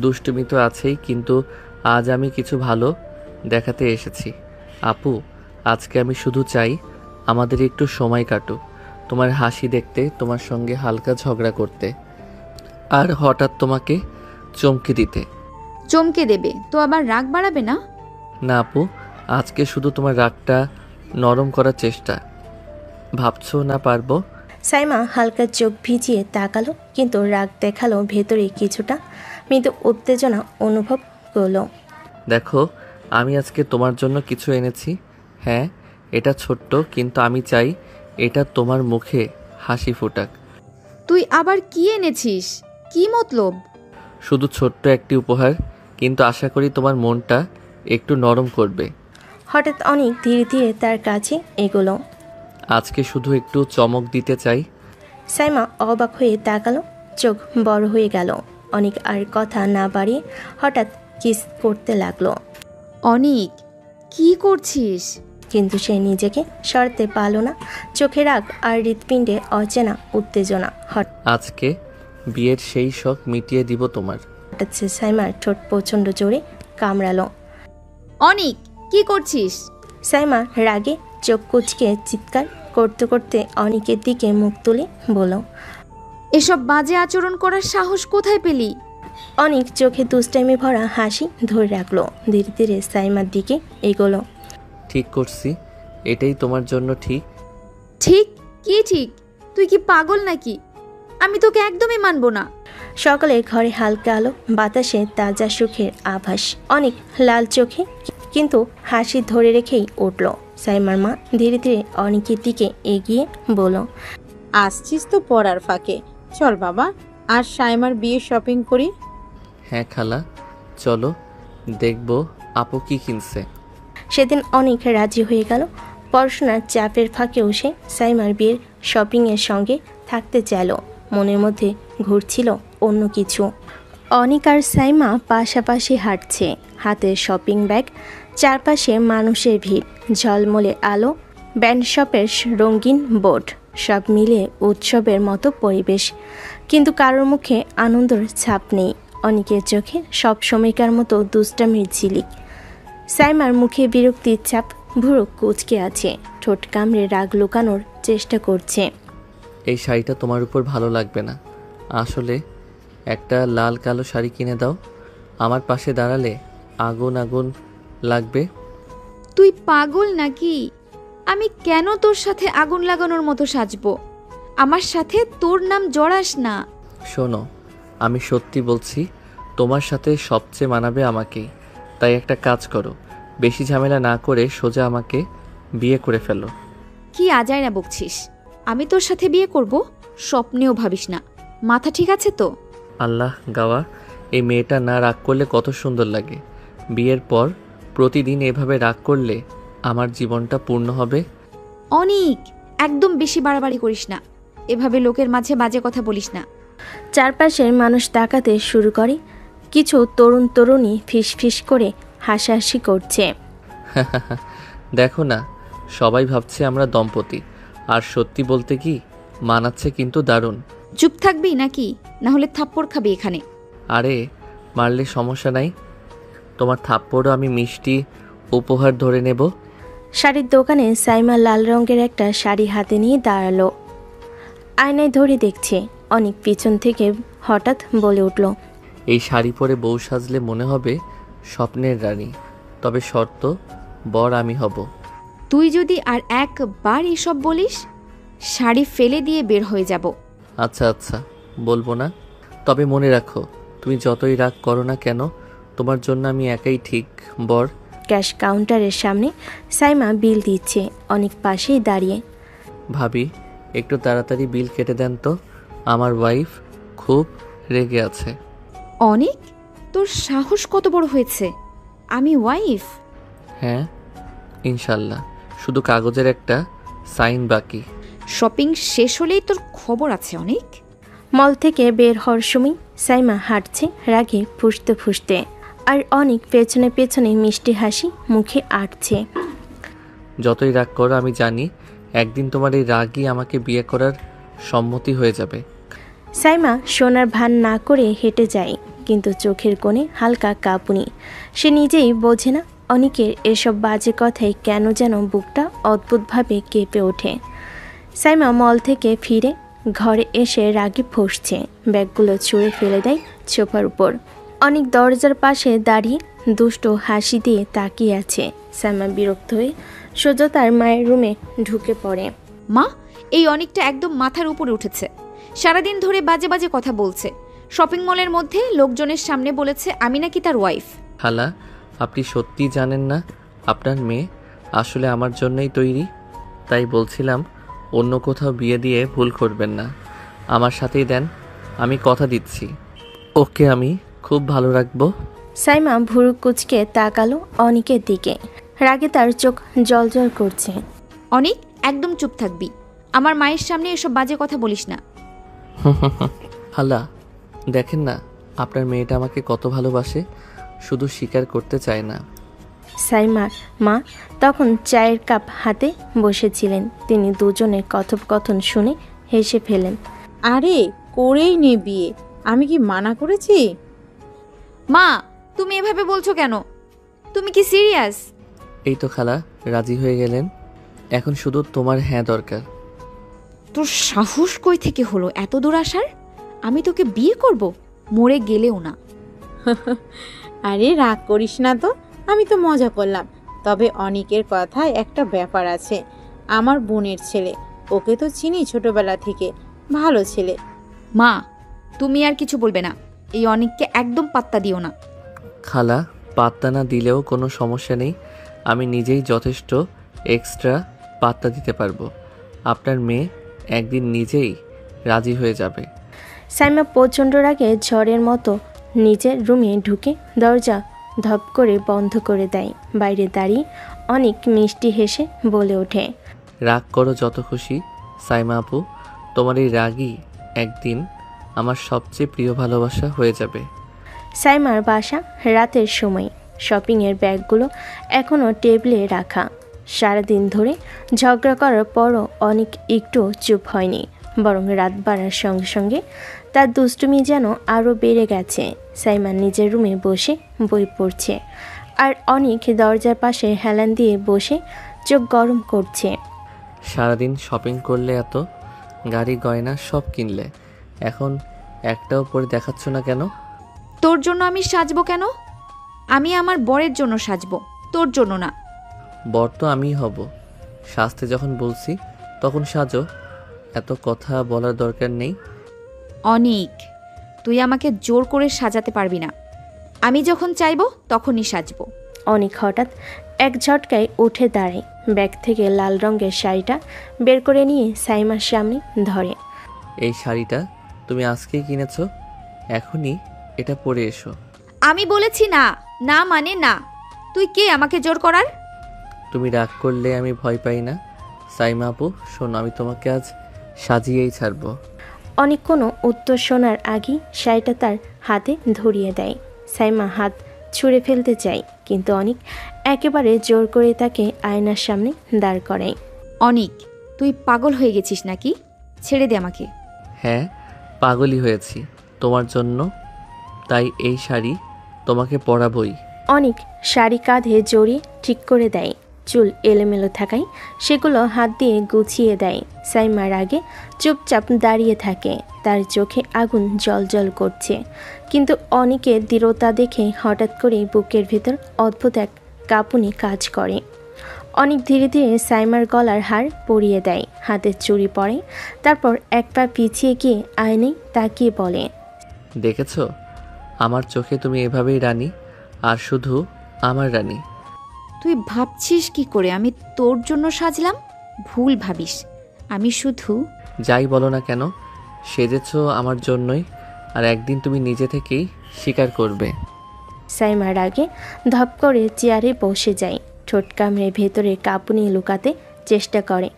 দুষ্টুমি তো আছেই, কিন্তু আজ আমি কিছু ভালো দেখাতে এসেছি। আপু, আজকে আমি শুধু চাই আমাদের একটু সময় কাটুক, তোমার হাসি দেখতে, তোমার সঙ্গে হালকা ঝগড়া করতে, আর হঠাৎ তোমাকে চমকে দিতে। চমকে দেবে তো আবার রাগ বাড়াবে না? না আপু, আজকে শুধু তোমার রাগটা নরম করার চেষ্টা। ভাবছো না পারবো? সাইমা হালকা চোখ ভিজিয়ে তাকালো, কিন্তু রাগ দেখালো ভেতরে কিছুটা মৃদু উত্তেজনা অনুভব করলো। দেখো, আমি আজকে তোমার জন্য কিছু এনেছি। হ্যাঁ, এটা ছোট্ট, কিন্তু আমি চাই এটা তোমার মুখে হাসি ফোটাক। তুই আবার কি এনেছিস? কি মতলব? শুধু ছোট্ট একটি উপহার, কিন্তু আশা করি তোমার মনটা একটু নরম করবে। হঠাৎ অনেক ধীরে ধীরে তার কাছে এগোলো। আজকে শুধু একটু চমক দিতে চাই। সাইমা অবাক হয়ে তাকালো, চোখ বড় হয়ে গেল। অনেক আর কথা না বাড়িয়ে হঠাৎ কিস করতে লাগলো। অনিক, কি করছিস? কিন্তু সে নিজেকে সরাতে পারল না। চোখে রাগ আর হৃৎপিণ্ডে অচেনা উত্তেজনা। আজকে বিয়ের সেই শখ মিটিয়ে দিব তোমার। হঠাৎ সে সাইমার ঠোঁট প্রচণ্ড জোরে কামড়ালো। অনিক, কি করছিস? সাইমা রাগে চোখ কুচকে চিৎকার করতে করতে অনিকের দিকে মুখ তুলে বলল, এসব বাজে আচরণ করার সাহস কোথায় পেলি? অনিক চোখে দুষ্টাইমে ভরা হাসি ধরে রাখলো। ধীরে ধীরে সাইমার দিকে এগোলো। ঠিক করছি, এটাই তোমার জন্য ঠিক। ঠিক? কি ঠিক? তুই কি পাগল নাকি? আমি তোকে একদমই মানবো না। সকালে ঘরে হালকা আলো, বাতাসে তাজা সুখের আভাস। অনেক লাল চোখে কিন্তু হাসি ধরে রেখেই উঠল। সাইমার মা ধীরে ধীরে অনেকের দিকে এগিয়ে বলল, আসছিস তো পড়ার ফাঁকে, চল বাবা আর সাইমার বিয়ে শপিং করি। হ্যাঁ খালা, চলো দেখবো আপু কি কিনছে। সেদিন অনেক রাজি হয়ে গেল। পড়াশোনার চাপের ফাঁকেও সে সাইমার বিয়ের শপিংয়ের সঙ্গে থাকতে চাইল। মনের মধ্যে ঘুরছিল অন্য কিছু। অনিক আর সাইমা পাশাপাশি হাঁটছে, হাতে শপিং ব্যাগ, চারপাশে মানুষের ভিড়, ঝলমলে আলো, ব্যান্ড শপের রঙিন বোর্ড, সব মিলে উৎসবের মতো পরিবেশ। কিন্তু কারোর মুখে আনন্দের ছাপ নেই। অনিকের চোখে সব সময়কার মতো দুষ্টামির ঝিলিক। সাইমার মুখে বিরক্তির ছাপ, ভুরু কুঁচকে আছে, ঠোঁট কামড়ে রাগ লুকানোর চেষ্টা করছে। এই শাড়িটা তোমার উপর ভালো লাগবে না, আসলে একটা লাল কালো শাড়ি কিনে দাও, আমার পাশে দাঁড়ালে আগুন আগুন লাগবে। তুই পাগল নাকি? আমি কেন তোর সাথে আগুন লাগানোর মতো সাজবো? আমার সাথে তোর নাম জড়াস না। শোনো, আমি সত্যি বলছি, তোমার সাথে সবচেয়ে মানাবে আমাকেই। তাই একটা কাজ করো, বেশি ঝামেলা না করে সোজা আমাকে বিয়ে করে ফেলো। কি আজাই না বকছিস? আমি তোর সাথে বিয়ে করব? স্বপ্নেও ভাবিস না। মাথা ঠিক আছে তো? আল্লাহ গাওয়া, এই মেয়েটা না রাগ করলে কত সুন্দর লাগে। বিয়ের পর প্রতিদিন এভাবে রাগ করলে আমার জীবনটা পূর্ণ হবে। অনিক, একদম বেশি বাড়াবাড়ি করিস না। এভাবে লোকের মাঝে বাজে কথা বলিস না। চারপাশের মানুষ তাকাতে শুরু করে। কিছু তরুণ তরুণী ফিস ফিস করে হাসাহাসি করছে। দেখো না, সবাই ভাবছে আমরা দম্পতি, আর সত্যি বলতে কি মানাচ্ছে কিন্তু দারুণ। চুপ থাকবি নাকি? না হলে থাপ্পড় খাবি এখানে। আরে মারলে সমস্যা নাই, তোমার থাপ্পড়ও আমি মিষ্টি উপহার ধরে নেব। শাড়ির দোকানে সাইমা লাল রঙের একটা শাড়ি হাতে নিয়ে দাঁড়ালো। আয়নায় ধরে দেখছে। অনেক পিছন থেকে হঠাৎ বলে উঠল, এই শাড়ি পরে বউ সাজলে মনে হবে স্বপ্নের রানী, তবে শর্ত, বর আমি হব। তুই যদি আর একবার এসব বলিস, শাড়ি ফেলে দিয়ে বের হয়ে যাব। আচ্ছা আচ্ছা, বলবো না। তবে মনে রাখো, তুমি যতই রাগ করো না কেন, তোমার জন্য আমি একাই ঠিক বর। ক্যাশ কাউন্টারের সামনে সাইমা বিল দিচ্ছে। অনেক পাশেই দাঁড়িয়ে। ভাবি, একটু তাড়াতাড়ি বিল কেটে দেন তো, আমার ওয়াইফ খুব রেগে আছে। অনেক, তোর সাহস কত বড় হয়েছে? আমি ওয়াইফ? হ্যাঁ ইনশাল্লাহ, শুধু কাগজের একটা সাইন বাকি। শপিং শেষ হলেই তোর খবর আছে অনেক। মল থেকে বের হওয়ার সময় সাইমা হাঁটছে রাগে ফুঁসতে ফুঁসতে, আর অনেক পেছনে পেছনে মিষ্টি হাসি মুখে আটছে। যতই রাগ করো, আমি জানি একদিন তোমার এই রাগই আমাকে বিয়ে করার সম্মতি হয়ে যাবে। সাইমা সোনার ভান না করে হেঁটে যায়, কিন্তু চোখের কোণে হালকা কাঁপুনি। সে নিজেই বোঝে না অনেকের এসব বাজে কথায় কেন যেন বুকটা অদ্ভুতভাবে কেঁপে ওঠে। সাইমা মল থেকে ফিরে ঘরে এসে রাগে ফুঁসছে। ব্যাগগুলো ছুঁড়ে ফেলে দেয় সোফার উপর। অনেক দরজার পাশে দাঁড়িয়ে দুষ্ট হাসি দিয়ে তাকিয়ে আছে। সাইমা বিরক্ত হয়ে সোজা তার মায়ের রুমে ঢুকে পড়ে। মা, এই অনেকটা একদম মাথার উপরে উঠেছে। সারাদিন ধরে বাজে বাজে কথা বলছে। শপিং মলের মধ্যে লোকজনের সামনে বলেছে আমি নাকি তার ওয়াইফ। খালা, আপনি সত্যি জানেন না আপনার মেয়ে আসলে আমার জন্যই তৈরি? তাই বলছিলাম অন্য কোথাও বিয়ে দিয়ে ভুল করবেন না, আমার সাথেই দেন। আমি কথা দিচ্ছি, ওকে আমি খুব ভালো রাখবো। সাইমা ভুরু কুচকে তাকালো অনিকের দিকে। রাগে তার চোখ জ্বলজ্বল করছে। অনেক, একদম চুপ থাকবি। আমার মায়ের সামনে এসব বাজে কথা বলিস না। খালা, দেখেন না আপনার মেয়েটা আমাকে কত ভালোবাসে, শুধু স্বীকার করতে চায় না। সাইমার মা তখন চায়ের কাপ হাতে বসেছিলেন। তিনি দুজনের কথোপকথন শুনে হেসে ফেলেন। আরে করেই নে বিয়ে, আমি কি মানা করেছি? মা, তুমি এভাবে বলছো কেন? তুমি কি সিরিয়াস? এই তো খালা রাজি হয়ে গেলেন, এখন শুধু তোমার হ্যাঁ দরকার। তোর সাহস কই থেকে হলো এত দূর আসার? আমি তোকে বিয়ে করব, মরে গেলেও না। আরে রাগ করিস না তো, আমি তো মজা করলাম। তবে অনিকের কথায় একটা ব্যাপার আছে। আমার বোনের ছেলে, ওকে তো চিনি ছোটবেলা থেকে, ভালো ছেলে। মা, তুমি আর কিছু বলবে না। এই অনিককে একদম পাত্তা দিও না। খালা পাত্তা না দিলেও কোনো সমস্যা নেই, আমি নিজেই যথেষ্ট এক্সট্রা পাত্তা দিতে পারবো। আপনার মেয়ে একদিন নিজেই রাজি হয়ে যাবে। সাইমা প্রচণ্ড রাগে ঝড়ের মতো নিজের রুমে ঢুকে দরজা ধপ করে বন্ধ করে দেয়। বাইরে দাঁড়িয়ে অনেক মিষ্টি হেসে বলে ওঠে, রাগ করো যত খুশি সাইমা আপু, তোমার এই রাগই একদিন আমার সবচেয়ে প্রিয় ভালোবাসা হয়ে যাবে। সাইমার বাসা রাতের সময়। শপিংয়ের ব্যাগগুলো এখনও টেবিলে রাখা। সারাদিন ধরে ঝগড়া করার পরও অনেক একটু চুপ হয়নি, বরং রাত বাড়ার সঙ্গে সঙ্গে তার দুষ্টুমি যেন আরও বেড়ে গেছে। সাইমা নিজের রুমে বসে বই পড়ছে, আর অনেক দরজার পাশে হেলান দিয়ে বসে চোখ গরম করছে। সারাদিন শপিং করলে, এত গাড়ি গয়না সব কিনলে, এখন একটাও পরে দেখাচ্ছ না কেন? তোর জন্য আমি সাজবো কেন? আমি আমার বরের জন্য সাজবো, তোর জন্য না। বর তো আমিই হব, সাজতে যখন বলছি তখন সাজো, এত কথা বলার দরকার নেই। অনিক, তুই আমাকে জোর করে সাজাতে পারবি না। আমি যখন চাইবো তখনই সাজবো। অনেক হঠাৎ এক ঝটকায় উঠে দাঁড়ায়, ব্যাগ থেকে লাল রঙের শাড়িটা বের করে নিয়ে সাইমার সামনে ধরে। এই শাড়িটা তুমি আজকেই কিনেছো, এখনই এটা পরে এসো। আমি বলেছি না, না মানে না। তুই কে আমাকে জোর করার? তুমি রাগ করলে আমি ভয় পাই না। সাইমা আপু শোনো, আমি তোমাকে আজ সাজিয়েই ছাড়বো। অনেক কোনো উত্তর শোনার আগেই শাড়িটা তার হাতে ধরিয়ে দেয়। সাইমা হাত ছুঁড়ে ফেলতে চায়, কিন্তু অনেক একেবারে জোর করে তাকে আয়নার সামনে দাঁড় করায়। অনিক, তুই পাগল হয়ে গেছিস নাকি? ছেড়ে দে আমাকে। হ্যাঁ, পাগলই হয়েছি তোমার জন্য, তাই এই শাড়ি তোমাকে পরাবই। অনেক শাড়ি কাঁধে জড়িয়ে ঠিক করে দেয়। চুল এলোমেলো থাকায় সেগুলো হাত দিয়ে গুছিয়ে দেয়। সাইমার আগে চুপচাপ দাঁড়িয়ে থাকে, তার চোখে আগুন জ্বলজ্বল করছে। কিন্তু অনেকের দৃঢ়তা দেখে হঠাৎ করে বুকের ভিতর অদ্ভুত এক কাঁপুনি কাজ করে। অনেক ধীরে ধীরে সাইমার গলার হার পরিয়ে দেয়, হাতের চুড়ি পরে, তারপর এক পা পিছিয়ে গিয়ে আয়নায় তাকিয়ে বলে, দেখেছো আমার চোখে তুমি এভাবেই রানী, আর শুধু আমার রানী। তুই ভাবছিস কি করে আমি তোর জন্য সাজলাম? ভুল ভাবিস। আমি শুধু যাই বলো না কেন, সেজেছো আমার জন্যই, আর একদিন তুমি নিজে থেকেই স্বীকার করবে। সাইমার আগে ধপ করে চেয়ারে বসে যায়, ঠোঁট কামড়ে ভেতরে কাঁপুনি লুকাতে চেষ্টা করে।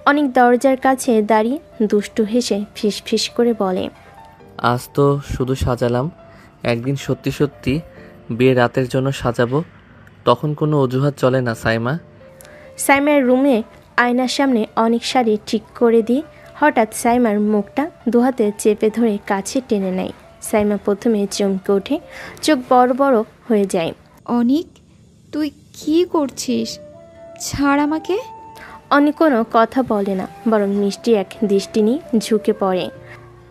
অনেক দরজার কাছে দাঁড়িয়ে দুষ্টু হেসে ফিস ফিস করে বলে, আজ তো শুধু সাজালাম, একদিন সত্যি সত্যি বিয়ে রাতের জন্য সাজাবো, তখন কোনো অজুহাত চলে না সাইমা। সাইমার রুমে আয়নার সামনে অনেক শাড়ি ঠিক করে দিয়ে হঠাৎ সাইমার মুখটা দুহাতে চেপে ধরে কাছে টেনে নেয়। সাইমা প্রথমে চমকে ওঠে, চোখ বড় বড় হয়ে যায়। অনিক, তুই কি করছিস? ছাড় আমাকে। অনেক কোনো কথা বলে না, বরং মিষ্টি এক দৃষ্টি নিয়ে ঝুঁকে পড়ে।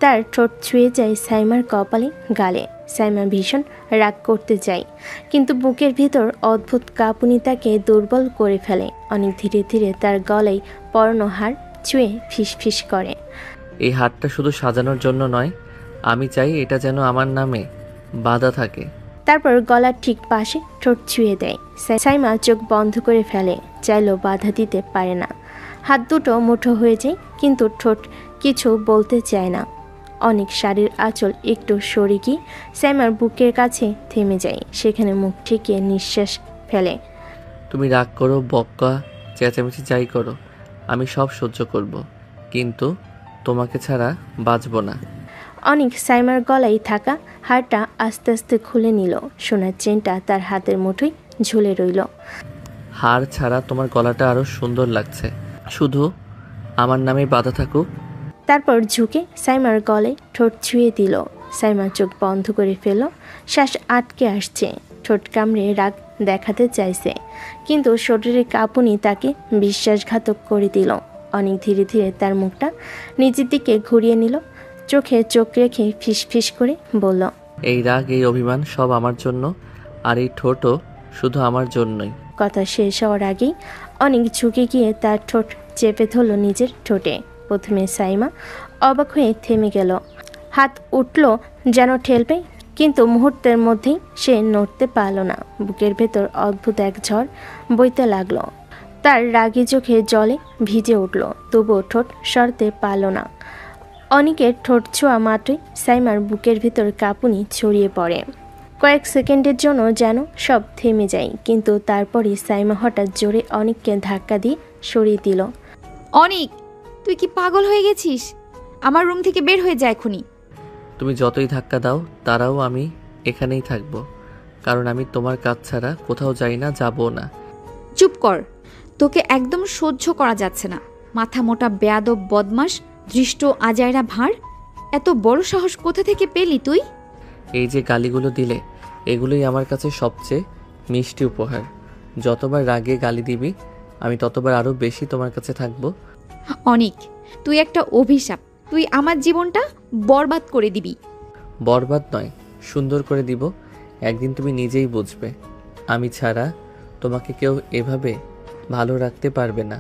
তার ঠোঁট ছুঁয়ে যায় সাইমার কপালে, গালে। সাইমা ভীষণ রাগ করতে চায়, কিন্তু বুকের ভিতর অদ্ভুত কাঁপুনি তাকে দুর্বল করে ফেলে। অনেক ধীরে ধীরে তার গলায় পরানো হার ছুঁয়ে ফিস ফিস করে, এই হারটা শুধু সাজানোর জন্য নয়, আমি চাই এটা যেন আমার নামে বাঁধা থাকে। তারপর গলার ঠিক পাশে ঠোঁট ছুঁয়ে দেয়। সাইমা চোখ বন্ধ করে ফেলে, চাইলেও বাধা দিতে পারে না। হাত দুটো মুঠো হয়ে যায়, কিন্তু ঠোঁট কিছু বলতে চায় না। অনেক শাড়ির আঁচল একটু সরে গিয়ে সাইমার বুকের কাছে থেমে যায়, সেখানে মুখ ঠেকিয়ে নিঃশ্বাস ফেলে। তুমি রাগ করো, বক্কা, চেঁচামেচি যাই করো, আমি সব সহ্য করব, কিন্তু তোমাকে ছাড়া বাঁচব না। অনেক সাইমার গলায় থাকা হারটা আস্তে আস্তে খুলে নিল। সোনার চেনটা তার হাতের মুঠোয় ঝুলে রইল। হার ছাড়া তোমার গলাটা আরো সুন্দর লাগছে, শুধু আমার নামে বাধা থাকুক। তারপর ঝুঁকে সাইমার গলে ঠোঁট ছুঁয়ে দিল। সাইমা চোখ বন্ধ করে ফেলল, শ্বাস আটকে আসছে। ঠোঁট কামড়ে রাগ দেখাতে চাইছে, কিন্তু শরীরের কাঁপুনি তাকে বিশ্বাসঘাতক করে দিল। অনেক ধীরে ধীরে তার মুখটা নিজের দিকে ঘুরিয়ে নিল, চোখে চোখ রেখে ফিসফিস করে বলল, এই রাগ, এই অভিমান সব আমার জন্য, আর এই ঠোঁটও শুধু আমার জন্যই। কথা শেষ হওয়ার আগেই অনেক ঝুঁকে গিয়ে তার ঠোঁট চেপে ধরল নিজের ঠোঁটে। প্রথমে সাইমা অবাক হয়ে থেমে গেল, হাত উঠল যেন ঠেলবে, কিন্তু মুহূর্তের মধ্যেই সে নড়তে পারল না। বুকের ভেতর অদ্ভুত এক ঝড় বইতে লাগলো। তার রাগী চোখে জলে ভিজে উঠল, তবুও ঠোঁট সরতে পারল না। অনেকের ঠোঁট ছোঁয়া মাত্রই সাইমার বুকের ভিতর কাঁপুনি ছড়িয়ে পড়ে। কয়েক সেকেন্ডের জন্য যেন সব থেমে যায়, কিন্তু তারপরই সাইমা হঠাৎ জোরে অনেককে ধাক্কা দিয়ে সরিয়ে দিল। অনিক, তুই কি পাগল হয়ে গেছিস? আমার রুম থেকে বের হয়ে যায় এখনই। তুমি যতই ধাক্কা দাও তারাও আমি এখানেই থাকবো, কারণ আমি তোমার কাজ ছাড়া কোথাও যাই না, যাবো না। চুপ কর, তোকে একদম সহ্য করা যাচ্ছে না। মাথা মোটা বেয়াদব বদমাস, দৃষ্ট আজাইরা ভাঁড়, এত বড় সাহস কোথা থেকে পেলি তুই? এই যে গালিগুলো দিলে, এগুলোই আমার কাছে সবচেয়ে মিষ্টি উপহার। যতবার রাগে গালি দিবি আমি ততবার আরো বেশি তোমার কাছে থাকবো। অনিক, তুই একটা অভিশাপ। তুই আমার জীবনটা বরবাদ করে দিবি। বরবাদ নয়, সুন্দর করে দিব। একদিন তুমি নিজেই বুঝবে, আমি ছাড়া তোমাকে কেউ এভাবে ভালো রাখতে পারবে না।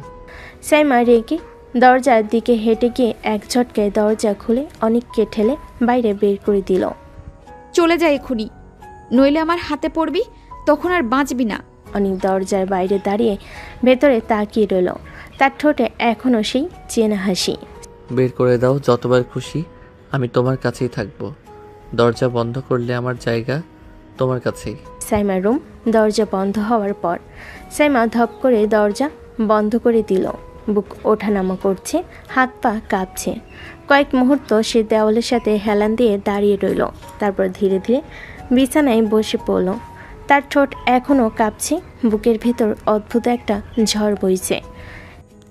সাইমা রেগে দরজার দিকে হেঁটে গিয়ে এক ঝটকায় দরজা খুলে অনেককে ঠেলে বাইরে বের করে দিল। চলে যায় এখনই, নইলে আমার হাতে পড়বি, তখন আর বাঁচবি না। অনেক দরজার বাইরে দাঁড়িয়ে ভেতরে তাকিয়ে রইল, তার ঠোঁটে এখনও সেই চেনা হাসি। বের করে দাও যতবার খুশি, আমি তোমার কাছেই থাকবো। দরজা বন্ধ করলে আমার জায়গা তোমার কাছেই। সাইমার রুম দরজা বন্ধ হওয়ার পর সাইমা ধপ করে দরজা বন্ধ করে দিল। বুক ওঠানামা করছে, হাত পা কাঁপছে। কয়েক মুহূর্ত সে দেওয়ালের সাথে হেলান দিয়ে দাঁড়িয়ে রইল, তারপর ধীরে ধীরে বিছানায় বসে পড়ল। তার ঠোঁট এখনও কাঁপছে, বুকের ভিতর অদ্ভুত একটা ঝড় বইছে।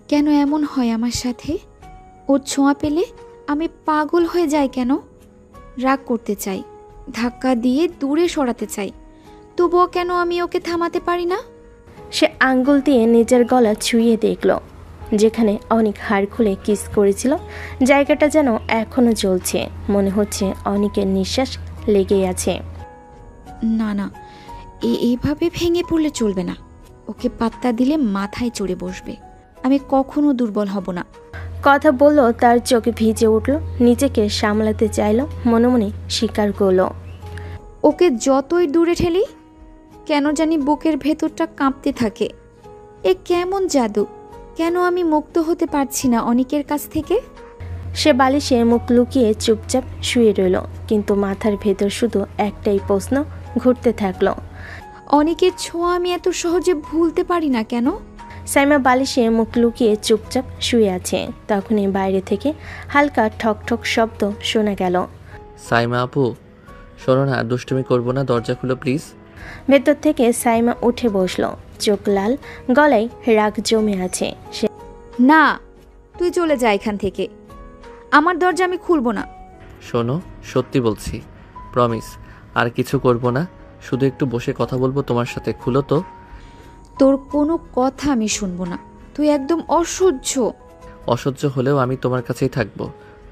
কেন এমন হয় আমার সাথে? ওর ছোঁয়া পেলে আমি পাগল হয়ে যাই কেন? রাগ করতে চাই, ধাক্কা দিয়ে দূরে সরাতে চাই, তবুও কেন আমি ওকে থামাতে পারি না? সে আঙ্গুল দিয়ে নিজের গলা ছুঁয়ে দেখল, যেখানে অনেক হাড় খুলে কিস করেছিল জায়গাটা যেন এখনো জ্বলছে। মনে হচ্ছে অনেকের নিঃশ্বাস লেগে আছে। না না, এইভাবে ভেঙে পড়লে চলবে না। ওকে পাত্তা দিলে মাথায় চড়ে বসবে। আমি কখনো দুর্বল হব না। কথা বলল, তার চোখে ভিজে উঠল, নিজেকে সামলাতে চাইল, মনে মনে স্বীকার করল। ওকে যতই দূরে ঠেলি কেন জানি বুকের ভেতরটা কাঁপতে থাকে। এ কেমন জাদু? কেন আমি মুক্ত হতে পারছি না অনিকের কাছ থেকে? সে বালিশে মুখ লুকিয়ে চুপচাপ শুয়ে রইল, কিন্তু মাথার ভেতর শুধু একটাই প্রশ্ন ঘুরতে থাকলো, অনিকের ছোঁয়া আমি এত সহজে ভুলতে পারি না কেন? সাইমা বালিশে মুখ লুকিয়ে চুপচাপ শুয়ে আছে। তখনই বাইরে থেকে হালকা ঠক ঠক শব্দ শোনা গেল। সাইমা আপু, শোনো না, দুষ্টুমি করবো না, দরজা খুলো প্লিজ। ভেতর থেকে সাইমা উঠে বসলো, চোখ লাল, গলায় রাগ জমে আছে। সে না, তুই চলে যা এখান থেকে। আমার দরজা আমি খুলবো না। শোনো, সত্যি বলছি, প্রমিস, আর কিছু করবো না, শুধু একটু বসে কথা বলবো তোমার সাথে। খুলো তো। তোর কোনো কথা আমি শুনবো না। তুই একদম অসহ্য। অসহ্য হলেও আমি তোমার কাছেই থাকবো।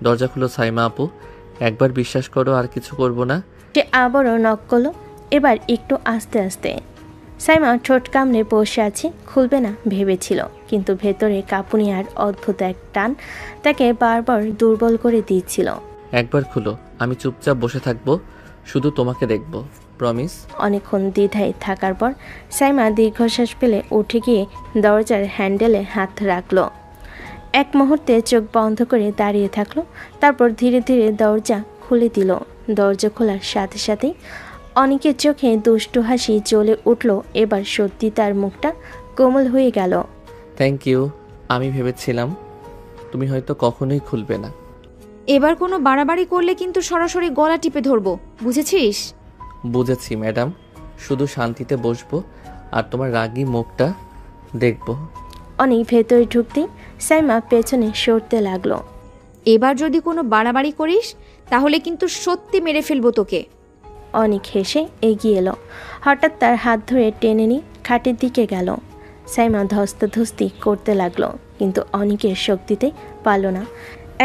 দরজা খুলো সাইমা আপু, একবার বিশ্বাস করো, আর কিছু করবো না। সে আবারও নক করলো, এবার একটু আস্তে আস্তে। সাইমা ঠোঁট কামড়ে বসে আছে, খুলবে না ভেবেছিল, কিন্তু ভেতরে কাঁপুনি আর অদ্ভুত এক টান তাকে বারবার দুর্বল করে দিচ্ছিল। একবার খুলো, আমি চুপচাপ বসে থাকবো, শুধু তোমাকে দেখবো, প্রমিস। অনেকক্ষণ দ্বিধায় থাকার পর সাইমা দীর্ঘশ্বাস ফেলে উঠে গিয়ে দরজার হ্যান্ডেলে হাত রাখলো। এক মুহূর্তে চোখ বন্ধ করে দাঁড়িয়ে থাকলো, তারপর ধীরে ধীরে দরজা খুলে দিল। দরজা খোলার সাথে সাথেই অনেকের চোখে দুষ্টু হাসি জ্বলে উঠল। এবার সত্যি তার মুখটা কোমল হয়ে গেল। Thank you. আমি ভেবেছিলাম তুমি হয়তো কখনোই খুলবে না। এবার কোনো বাড়াবাড়ি করলে কিন্তু সরাসরি গলা টিপে ধরবো, বুঝেছিস? বুঝেছি ম্যাডাম, শুধু শান্তিতে বসবো আর তোমার রাগী মুখটা দেখব। অনেক ভেতরে ঢুকতেই সাইমা পেছনে সরতে লাগলো। এবার যদি কোনো বাড়াবাড়ি করিস তাহলে কিন্তু সত্যি মেরে ফেলবো তোকে। অনেক হেসে এগিয়ে এলো। হঠাৎ তার হাত ধরে টেনে নিয়ে খাটের দিকে গেল। সাইমা ধস্তাধস্তি করতে লাগলো, কিন্তু অনেকের শক্তিতে পারল না।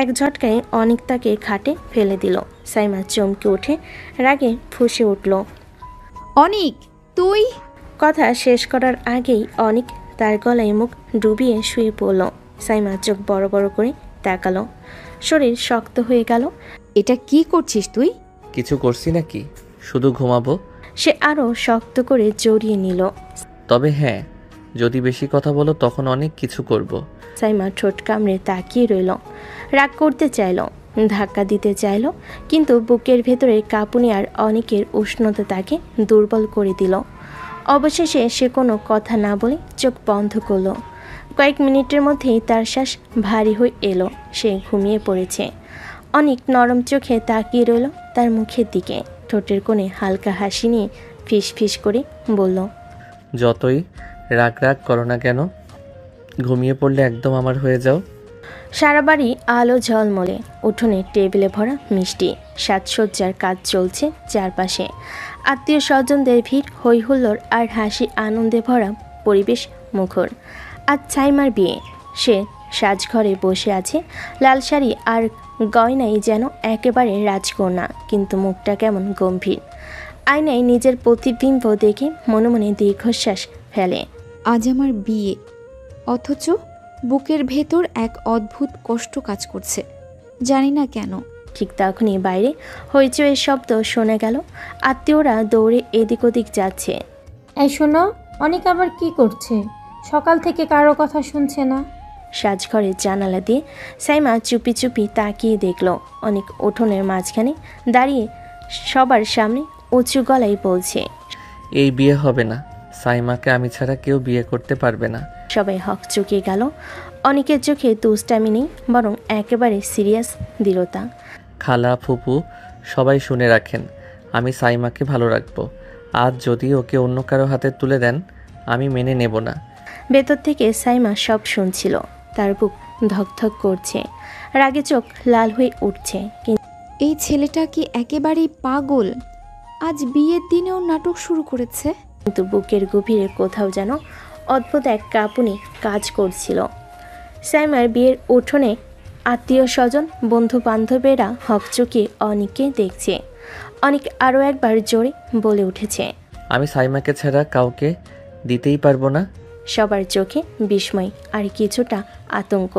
এক ঝটকায় অনেক তাকে খাটে ফেলে দিল। সাইমা চমকে উঠে রাগে ফুঁসে উঠল। অনিক, তুই? কথা শেষ করার আগেই অনেক তার গলায় মুখ ডুবিয়ে শুয়ে পড়ল। সাইমা চোখ বড় বড় করে তাকালো। শরীর শক্ত হয়ে গেল। এটা কি করছিস তুই? কিছু করছি নাকি, শুধু ঘুমাবো। সে আরও শক্ত করে জড়িয়ে নিল। তবে হ্যাঁ, যদি বেশি কথা বলো তখন অনেক কিছু করব। সাইমা ঠোঁট কামড়ে তাকিয়ে রইল। রাগ করতে চাইল, ধাক্কা দিতে চাইল, কিন্তু বুকের ভেতরে কাঁপুনি আর অনেকের উষ্ণতা তাকে দুর্বল করে দিল। অবশেষে সে কোনো কথা না বলে চোখ বন্ধ করলো। কয়েক মিনিটের মধ্যেই তার শ্বাস ভারী হয়ে এলো। সে ঘুমিয়ে পড়েছে। অনেক নরম চোখে তাকিয়ে রইল তার মুখের দিকে। ঠোঁটের কোণে হালকা হাসি নিয়ে ফিস ফিস করে বলল, যতই রাগ রাগ করো না কেন, ঘুমিয়ে পড়লে একদম আমার হয়ে যাও। সারা বাড়ি আলো ঝলমলে। উঠোনে টেবিলে ভরা মিষ্টি, সাজসজ্জার কাজ চলছে চারপাশে। আত্মীয় স্বজনদের ভিড়, হই হুল্লোড় আর হাসি আনন্দে ভরা পরিবেশ মুখর। আজ সাইমার বিয়ে। সে সাজঘরে বসে আছে। লাল শাড়ি আর গয়নাই যেন একেবারে রাজকন্যা, কিন্তু মুখটা কেমন গম্ভীর। আয়নায় নিজের প্রতিবিম্ব দেখে মনে মনে দীর্ঘশ্বাস ফেলে। আজ আমার বিয়ে, অথচ বুকের ভেতর এক অদ্ভুত কষ্ট কাজ করছে, জানি না কেন। ঠিক তখনই বাইরে হইচইয়ের শব্দ শোনা গেল। আত্মীয়রা দৌড়ে এদিক ওদিক যাচ্ছে। এই শোনো, অনেক আবার কি করছে? সকাল থেকে কারো কথা শুনছে না। সাজঘরের জানালা দিয়ে সাইমা চুপি চুপি তাকিয়ে দেখল অনেক উঠোনের মাঝখানে দাঁড়িয়ে সবার সামনে উঁচু গলায় বলছে, এই বিয়ে হবে না। সাইমাকে আমি ছাড়া কেউ বিয়ে করতে পারবে না। সবাই হক চুকে গেল। অনেকের চোখে দুষ্টামি নেই, বরং একেবারে সিরিয়াস দৃঢ়তা। খালা, ফুপু সবাই শুনে রাখেন, আমি সাইমাকে ভালো রাখবো। আজ যদি ওকে অন্য কারো হাতে তুলে দেন আমি মেনে নেব না। ভেতর থেকে সাইমা সব শুনছিল। তার বুক ধকধক করছে, রাগে চোখ লাল হয়ে উঠছে। এই ছেলেটা কি একেবারেই পাগল? আজ বিয়ের দিনেও নাটক শুরু করেছে। কিন্তু বুকের গভীরে কোথাও যেন অদ্ভুত এক কাঁপুনি কাজ করছিল। সাইমার বিয়ের উঠোনে আত্মীয় স্বজন, বন্ধু বান্ধবেরা হকচকিয়ে অনেককে দেখছে। অনেক আরও একবার জোরে বলে উঠেছে, আমি সাইমাকে ছাড়া কাউকে দিতেই পারবো না। সবার চোখে বিস্ময় আর কিছুটা আতঙ্ক।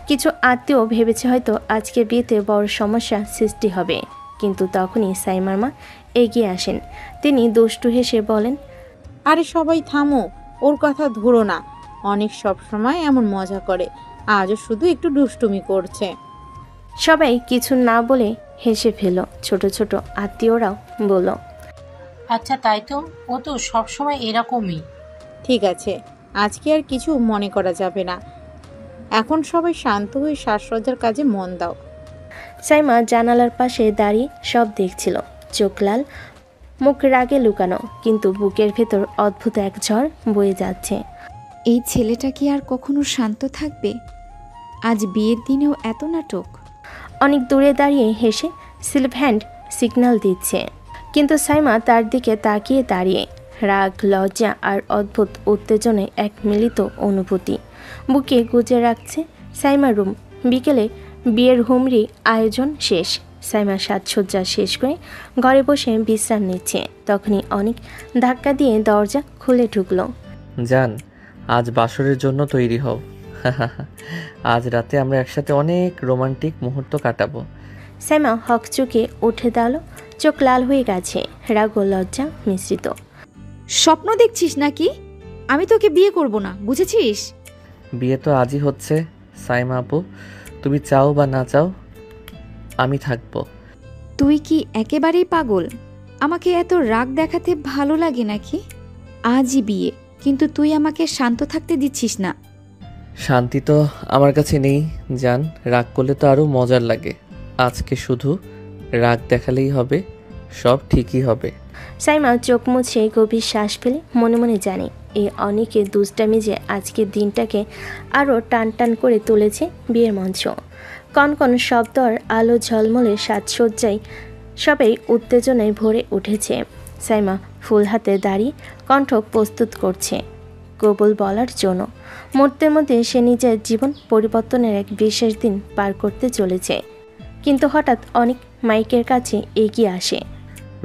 কিছু আত্মীয় ভেবেছে হয়তো আজকে বিয়েতে বড় সমস্যা সৃষ্টি হবে, কিন্তু তখনই সাইমার মা এগিয়ে আসেন। তিনি দুষ্টু হেসে বলেন, আরে সবাই থামো, ওর কথা ধরো না। অনেক সব সময় এমন মজা করে, আজও শুধু একটু দুষ্টুমি করছে। সবাই কিছু না বলে হেসে ফেল। ছোট ছোট আত্মীয়রাও বলল, আচ্ছা তাই তো, ও তো সবসময় এরকমই। ঠিক আছে, আজকে আর কিছু মনে করা যাবে না। এখন সবাই শান্ত হয়ে সাজসজ্জার কাজে মন দাও। সাইমা জানালার পাশে দাঁড়িয়ে সব দেখছিল। চোখ লাল, মুখ রাগে লুকানো, কিন্তু বুকের ভেতর অদ্ভুত এক ঝড় বয়ে যাচ্ছে। এই ছেলেটা কি আর কখনো শান্ত থাকবে? আজ বিয়ের দিনেও এত নাটক। অনেক দূরে দাঁড়িয়ে হেসে সিলভ হ্যান্ড সিগন্যাল দিচ্ছে, কিন্তু সাইমা তার দিকে তাকিয়ে দাঁড়িয়ে। রাগ, লজ্জা আর অদ্ভুত উত্তেজনায় এক মিলিত অনুভূতি বুকে গুজে রাখছে। সাইমা রুম। বিকেলে বিয়ের হুমরি আয়োজন শেষ। সাইমা সাজসজ্জা শেষ করে ঘরে বসে বিশ্রাম নিচ্ছে। তখনই অনেক ধাক্কা দিয়ে দরজা খুলে ঢুকলো। জান, আজ বাসরের জন্য তৈরি হও। আজ রাতে আমরা একসাথে অনেক রোমান্টিক মুহূর্ত কাটাবো। সাইমা হকচুকে উঠে দাঁড়ালো। চোখ লাল হয়ে গেছে, রাগ ও লজ্জা মিশ্রিত। স্বপ্ন দেখছিস নাকি? আমি তোকে বিয়ে করব না, বুঝেছিস? বিয়ে তো আজই হচ্ছে সাইমা আপু, তুমি চাও বা না চাও আমি থাকবো। তুই কি একেবারেই পাগল? আমাকে এত রাগ দেখাতে ভালো লাগে নাকি? আজই বিয়ে, কিন্তু তুই আমাকে শান্ত থাকতে দিচ্ছিস না। শান্তি তো আমার কাছে নেই জান, রাগ করলে তো আরো মজার লাগে। আজকে শুধু রাগ দেখালেই হবে, সব ঠিকই হবে। সাইমা চোখ মুছে গভীর শ্বাস ফেলে মনে মনে জানে এই অনেকে দুষ্টামি যে আজকের দিনটাকে আরও টান টান করে তুলেছে বিয়ের মঞ্চ। কনকন শব্দ আর আলো ঝলমলে সাজসজ্জায় সবাই উত্তেজনায় ভরে উঠেছে। সাইমা ফুল হাতে দাঁড়িয়ে কণ্ঠ প্রস্তুত করছে কবুল বলার জন্য। মুহূর্তের মধ্যে সে নিজের জীবন পরিবর্তনের এক বিশেষ দিন পার করতে চলেছে। কিন্তু হঠাৎ অনেক মাইকের কাছে এগিয়ে আসে।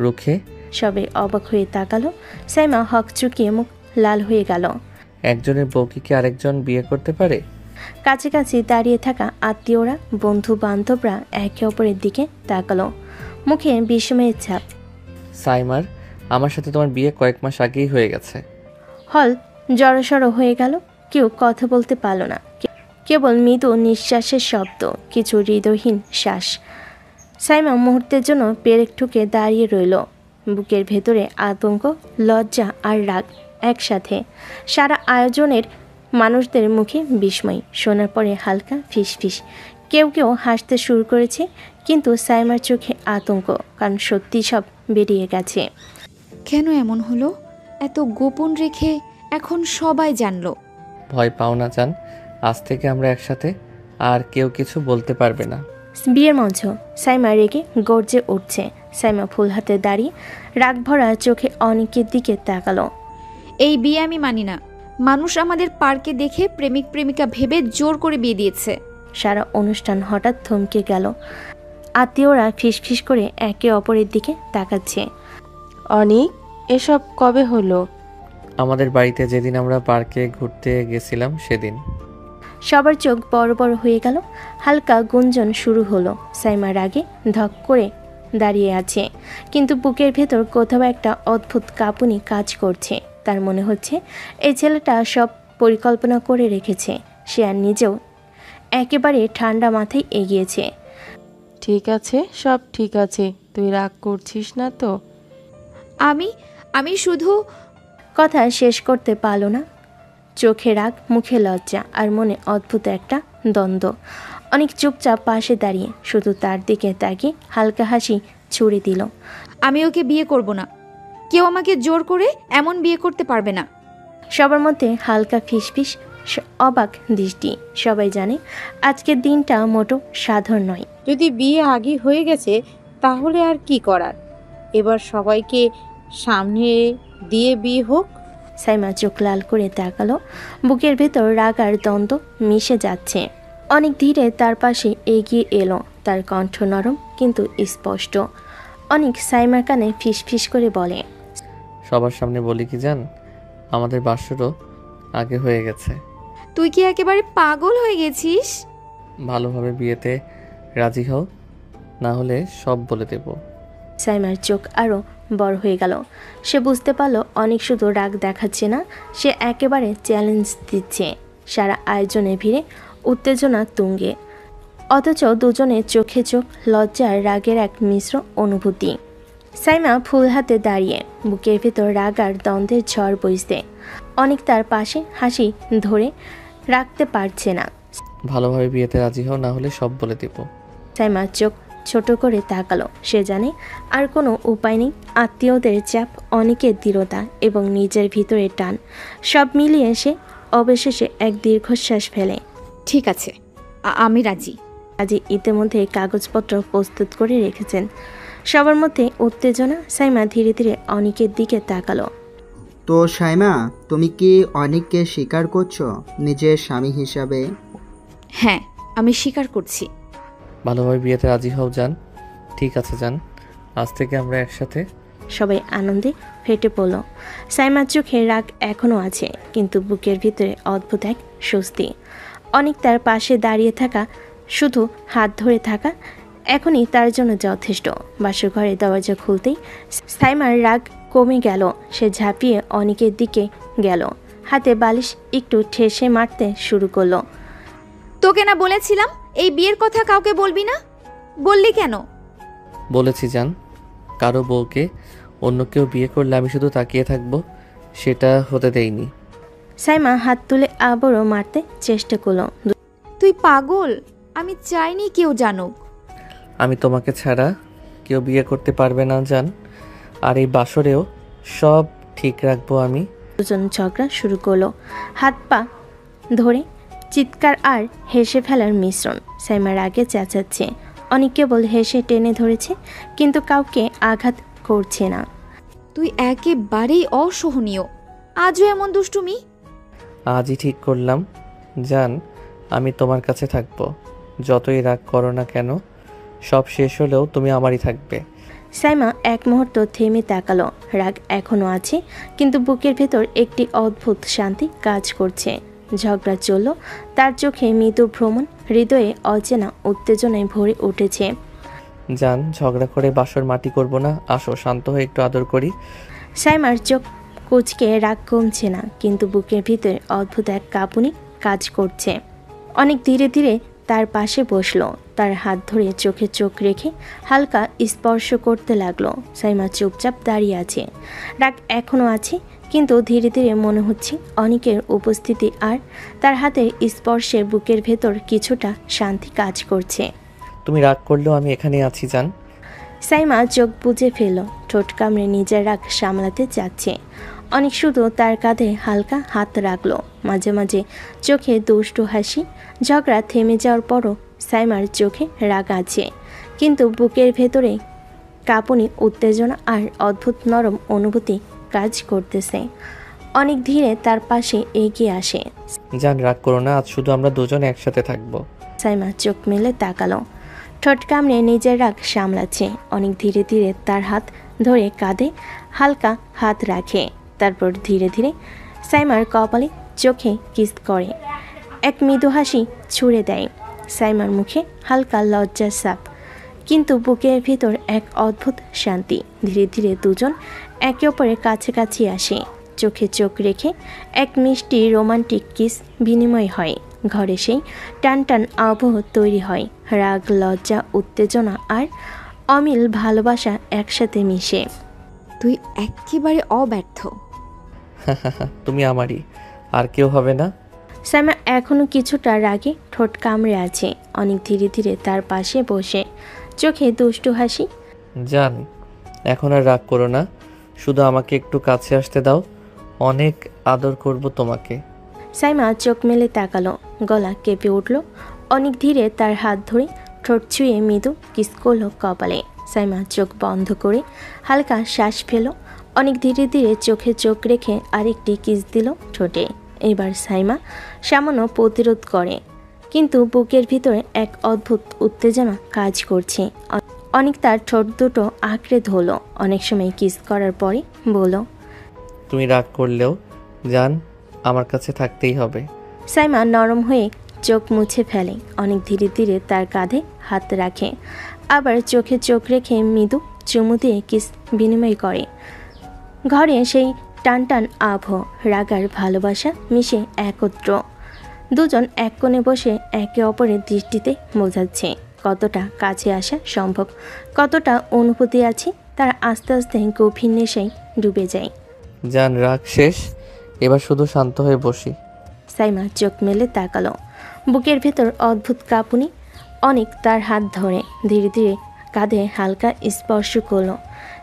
রুখে সবাই অবাক হয়ে তাকালো। সাইমা হক চুকিয়ে মুখ লাল হয়ে গেল। একজনের বউকে কি আরেকজন বিয়ে করতে পারে? কাছাকাছি দাঁড়িয়ে থাকা আত্মীয়রা, বন্ধু বান্ধবরা একে অপরের দিকে তাকালো, মুখে বিস্ময়ের ছাপ। সাইমার, আমার সাথে তোমার বিয়ে কয়েক মাস আগেই হয়ে গেছে। হল জড়সড় হয়ে গেল। কেউ কথা বলতে পারল না, কেবল মৃদু নিঃশ্বাসের শব্দ, কিছু হৃদয়হীন শ্বাস। সাইমা মুহূর্তের জন্য পেরেক ঠুকে দাঁড়িয়ে রইল। বুকের ভেতরে আতঙ্ক, লজ্জা আর রাগ একসাথে। সারা আয়োজনের মানুষদের মুখে বিস্ময় শোনার পরে হালকা ফিসফিস। কেউ কেউ হাসতে শুরু করেছে, কিন্তু সাইমার চোখে আতঙ্ক, কারণ সত্যি সব বেরিয়ে গেছে। কেন এমন হলো? এত গোপন রেখে এখন সবাই জানলো। ভয় পাও না জান, আজ থেকে আমরা একসাথে, আর কেউ কিছু বলতে পারবে না। বিয়ের মঞ্চ। সাইমা রেগে গর্জে উঠছে। সাইমা ফুল হাতে দাঁড়িয়ে রাগ ভরা চোখে অনেকের দিকে তাকালো। এই বিয়ে আমি মানি না। মানুষ আমাদের পার্কে দেখে প্রেমিক প্রেমিকা ভেবে জোর করে বিয়ে দিয়েছে। সারা অনুষ্ঠান হঠাৎ থমকে গেল। আত্মীয়রা ফিসফিস করে একে অপরের দিকে তাকাচ্ছে। অনিক, এসব কবে হলো? আমাদের বাড়িতে যেদিন আমরা পার্কে ঘুরতে গেছিলাম সেদিন। সবার চোখ বড় বড় হয়ে গেল। হালকা গুঞ্জন শুরু হলো। সাইমা রাগে ধক করে দাঁড়িয়ে আছে, কিন্তু বুকের ভেতর কোথাও একটা অদ্ভুত কাঁপুনি কাজ করছে। তার মনে হচ্ছে এই ছেলেটা সব পরিকল্পনা করে রেখেছে। সে আর নিজেও একেবারে ঠান্ডা মাথায় এগিয়েছে। ঠিক আছে, সব ঠিক আছে, তুই রাগ করছিস না তো? আমি শুধু কথা শেষ করতে পারল না। চোখে রাগ, মুখে লজ্জা, আর মনে অদ্ভুত একটা দ্বন্দ্ব। অনেক চুপচাপ পাশে দাঁড়িয়ে শুধু তার দিকে তাকিয়ে হালকা হাসি ছুড়ে দিল। আমি ওকে বিয়ে করব না। কেউ আমাকে জোর করে এমন বিয়ে করতে পারবে না। সবার মধ্যে হালকা ফিসফিস, অবাক দৃষ্টি। সবাই জানে আজকের দিনটা মোটো সাধারণ নয়। যদি বিয়ে আগে হয়ে গেছে তাহলে আর কি করার? এবার সবাইকে সামনে দিয়ে বিয়ে হোক। সাইমা চোখ লাল করে তাকালো। বুকের ভেতর রাগ আর দ্বন্দ্ব মিশে যাচ্ছে। অনেক ধীরে তার পাশে এগিয়ে এলো। তার কণ্ঠ নরম কিন্তু স্পষ্ট। অনেক সাইমার কানে ফিসফিস করে বলে, সবার সামনে বলি কি জান, আমাদের বাসরও আগে হয়ে গেছে। তুই কি একেবারে পাগল হয়ে গেছিস? ভালোভাবে বিয়েতে রাজি হও, না হলে সব বলে দেব। সাইমার চোখ আরও বড় হয়ে গেল। সে বুঝতে পারল অনেক শুধু রাগ দেখাচ্ছে না, সে একেবারে চ্যালেঞ্জ দিচ্ছে। সারা আয়োজনে ভিড়ে উত্তেজনা তুঙ্গে, অথচ দুজনের চোখে চোখ, লজ্জা আর রাগের এক মিশ্র অনুভূতি। সাইমা ফুল হাতে দাঁড়িয়ে, বুকের ভেতর রাগ আর দ্বন্দ্বের ঝড় বইছে। অনেক তার পাশে হাসি ধরে রাখতে পারছে না। ভালোভাবে বিয়েতে রাজি হও, না হলে সব বলে দেব। সাইমা চোখ ছোট করে তাকালো। সে জানে আর কোনো উপায় নেই। আত্মীয়দের চাপ, অনেকের দৃঢ়তা এবং নিজের ভিতরে টান, সব মিলিয়ে সে অবশেষে এক দীর্ঘশ্বাস ফেলে। ঠিক আছে, আমি রাজি। আজি ইতিমধ্যে কাগজপত্র প্রস্তুত করে রেখেছেন। সবার মধ্যে উত্তেজনা। সাইমা ধীরে ধীরে অনেকের দিকে তাকালো। তো সাইমা, তুমি কি অনেককে স্বীকার করছো নিজের স্বামী হিসাবে? হ্যাঁ, আমি স্বীকার করছি। ভালোভাবে বিয়েতে রাজি হও জান। ঠিক আছে জান, আজ থেকে আমরা একসাথে। সবাই আনন্দে ফেটে পড়ল। সাইমার চোখে রাগ এখনও আছে, কিন্তু বুকের ভিতরে অদ্ভুত এক স্বস্তি। অনেক তার পাশে দাঁড়িয়ে থাকা, শুধু হাত ধরে থাকা এখনই তার জন্য যথেষ্ট। বাসর ঘরে দরজা খুলতেই সাইমার রাগ কমে গেল। সে ঝাঁপিয়ে অনেকের দিকে গেল, হাতে বালিশ একটু ঠেসে মারতে শুরু করলো। তোকে না বলেছিলাম এই বিয়ের কথা কাউকে বলবি না? বললি কেন? বলেছি জান, কারো বউকে অন্য কেউ বিয়ে করলে আমি শুধু তাকিয়ে থাকবো, সেটা হতে দেইনি। সাইমা হাত তুলে আবারও মারতে চেষ্টা করলো। তুই পাগল? আমি চাইনি কেউ জানুক। আমি তোমাকে ছাড়া কেউ বিয়ে করতে পারবে না জান। আর এই বাসরেও সব ঠিক রাখবো আমি। দুজন ঝগড়া শুরু করলো, হাত পা ধরে চিৎকার আর হেসে ফেলার মিশ্রণ। সাইমা রাগে চেঁচাচ্ছে, অনেক কেবল হেসে টেনে ধরেছে, কিন্তু কাউকে আঘাত করছে না। তুই একেবারেই অসহনীয়, আজও এমন দুষ্টুমি। আজই ঠিক করলাম জান, আমি তোমার কাছে থাকবো। যতই রাগ করো না কেন, সব শেষ হলেও তুমি আমারই থাকবে। সাইমা এক মুহূর্ত থেমে তাকালো। রাগ এখনো আছে, কিন্তু বুকের ভেতর একটি অদ্ভুত শান্তি কাজ করছে। ঝগড়া চলল, তার চোখে মৃদু ভ্রমণ, হৃদয়ে অচেনা উত্তেজনায় ভরে উঠেছে। জান, ঝগড়া করে বাসর মাটি করব না, আসো শান্ত হয়ে একটু আদর করি। সাইমার চোখ কুচকে রাগ কমছে না, কিন্তু বুকের ভিতরে অদ্ভুত এক কাঁপুনি কাজ করছে। অনেক ধীরে ধীরে তার পাশে বসলো, তার হাত ধরে চোখে চোখ রেখে হালকা স্পর্শ করতে লাগলো। সাইমা চুপচাপ দাঁড়িয়ে আছে, রাগ এখনো আছে, কিন্তু ধীরে ধীরে মনে হচ্ছে অনেকের উপস্থিতি আর তার হাতের স্পর্শে বুকের ভেতর কিছুটা শান্তি কাজ করছে। তুমি রাগ করলেও আমি এখানে আছি জান। সাইমা চোখ বুজে ফেলল, ঠোঁট কামড়ে নিজের রাগ সামলাতে যাচ্ছে। অনেক শুধু তার কাঁধে হালকা হাত রাখলো, মাঝে মাঝে চোখে দুষ্টু হাসি। ঝগড়া থেমে যাওয়ার পরও সাইমার চোখে রাগ আছে, কিন্তু বুকের ভেতরে কাঁপুনি, উত্তেজনা আর অদ্ভুত নরম অনুভূতি কাজ করতেছে। অনেক ধীরে তার পাশে এগিয়ে আসে। জান, রাগ করো না, আজ শুধু আমরা দুজন একসাথে থাকবো। সাইমা চোখ মেলে তাকালো, ঠোঁট কামড়ে নিজের রাগ সামলাচ্ছে। অনেক ধীরে ধীরে তার হাত ধরে কাঁধে হালকা হাত রাখে, তারপর ধীরে ধীরে সাইমার কপালে চোখে কিস করে, এক মৃদু হাসি ছুঁড়ে দেয়। সাইমার মুখে হালকা লজ্জার ছাপ, কিন্তু বুকের ভিতর এক অদ্ভুত শান্তি। ধীরে ধীরে দুজন একে অপরের কাছাকাছি আসে, চোখে চোখ রেখে এক মিষ্টি রোমান্টিক কিস বিনিময় হয়। ঘরে সেই টান টান আবহ তৈরি হয়, রাগ, লজ্জা, উত্তেজনা আর অমিল ভালোবাসা একসাথে মিশে। তুই একেবারে অব্যর্থ। তুমি আমারই, আর কেউ হবে না। সাইমা এখনো কিছুটা রাগে ঠোঁট কামড়ে আছে। অনেক ধীরে ধীরে তার পাশে বসে, চোখে দুষ্টু হাসি। জান, এখন আর রাগ করো না, শুধু আমাকে একটু কাছে আসতে দাও, অনেক আদর করব তোমাকে। সাইমা চোখ মেলে তাকালো, গলা কেঁপে উঠল। অনেক ধীরে তার হাত ধরে ঠোঁট ছুঁয়ে মৃদু কিস করলো কপালে। সাইমা চোখ বন্ধ করে হালকা শ্বাস ফেলো। অনেক ধীরে ধীরে চোখে চোখ রেখে আরেকটি কিস দিল ঠোঁটে। এবার সাইমা সামান্য প্রতিরোধ করে, কিন্তু বুকের ভিতরে এক অদ্ভুত উত্তেজনা কাজ করছে। অনেক তার ঠোঁট দুটো আঁকড়ে ধরলো। অনেক সময় কিস করার পরে বলল, তুমি রাগ করলেও জান, আমার কাছে থাকতেই হবে। সাইমা নরম হয়ে চোখ মুছে ফেলে। অনেক ধীরে ধীরে তার কাঁধে হাত রাখে, আবার চোখে চোখ রেখে মৃদু চুমু দিয়ে কিস বিনিময় করে। ঘরে সেই টান টান আবহ, রাগ আর ভালোবাসা মিশে একত্র। দুজন এক কোণে বসে একে অপরের দৃষ্টিতে বোঝাচ্ছে কতটা কাছে আসা সম্ভব, কতটা অনুভূতি আছে। তারা আস্তে আস্তে গভীর নেশায় ডুবে যায়। জান, রাগ শেষ, এবার শুধু শান্ত হয়ে বসি। সাইমা চোখ মেলে তাকালো, বুকের ভেতর অদ্ভুত কাঁপুনি। অনেক তার হাত ধরে ধীরে ধীরে কাঁধে হালকা স্পর্শ করলো।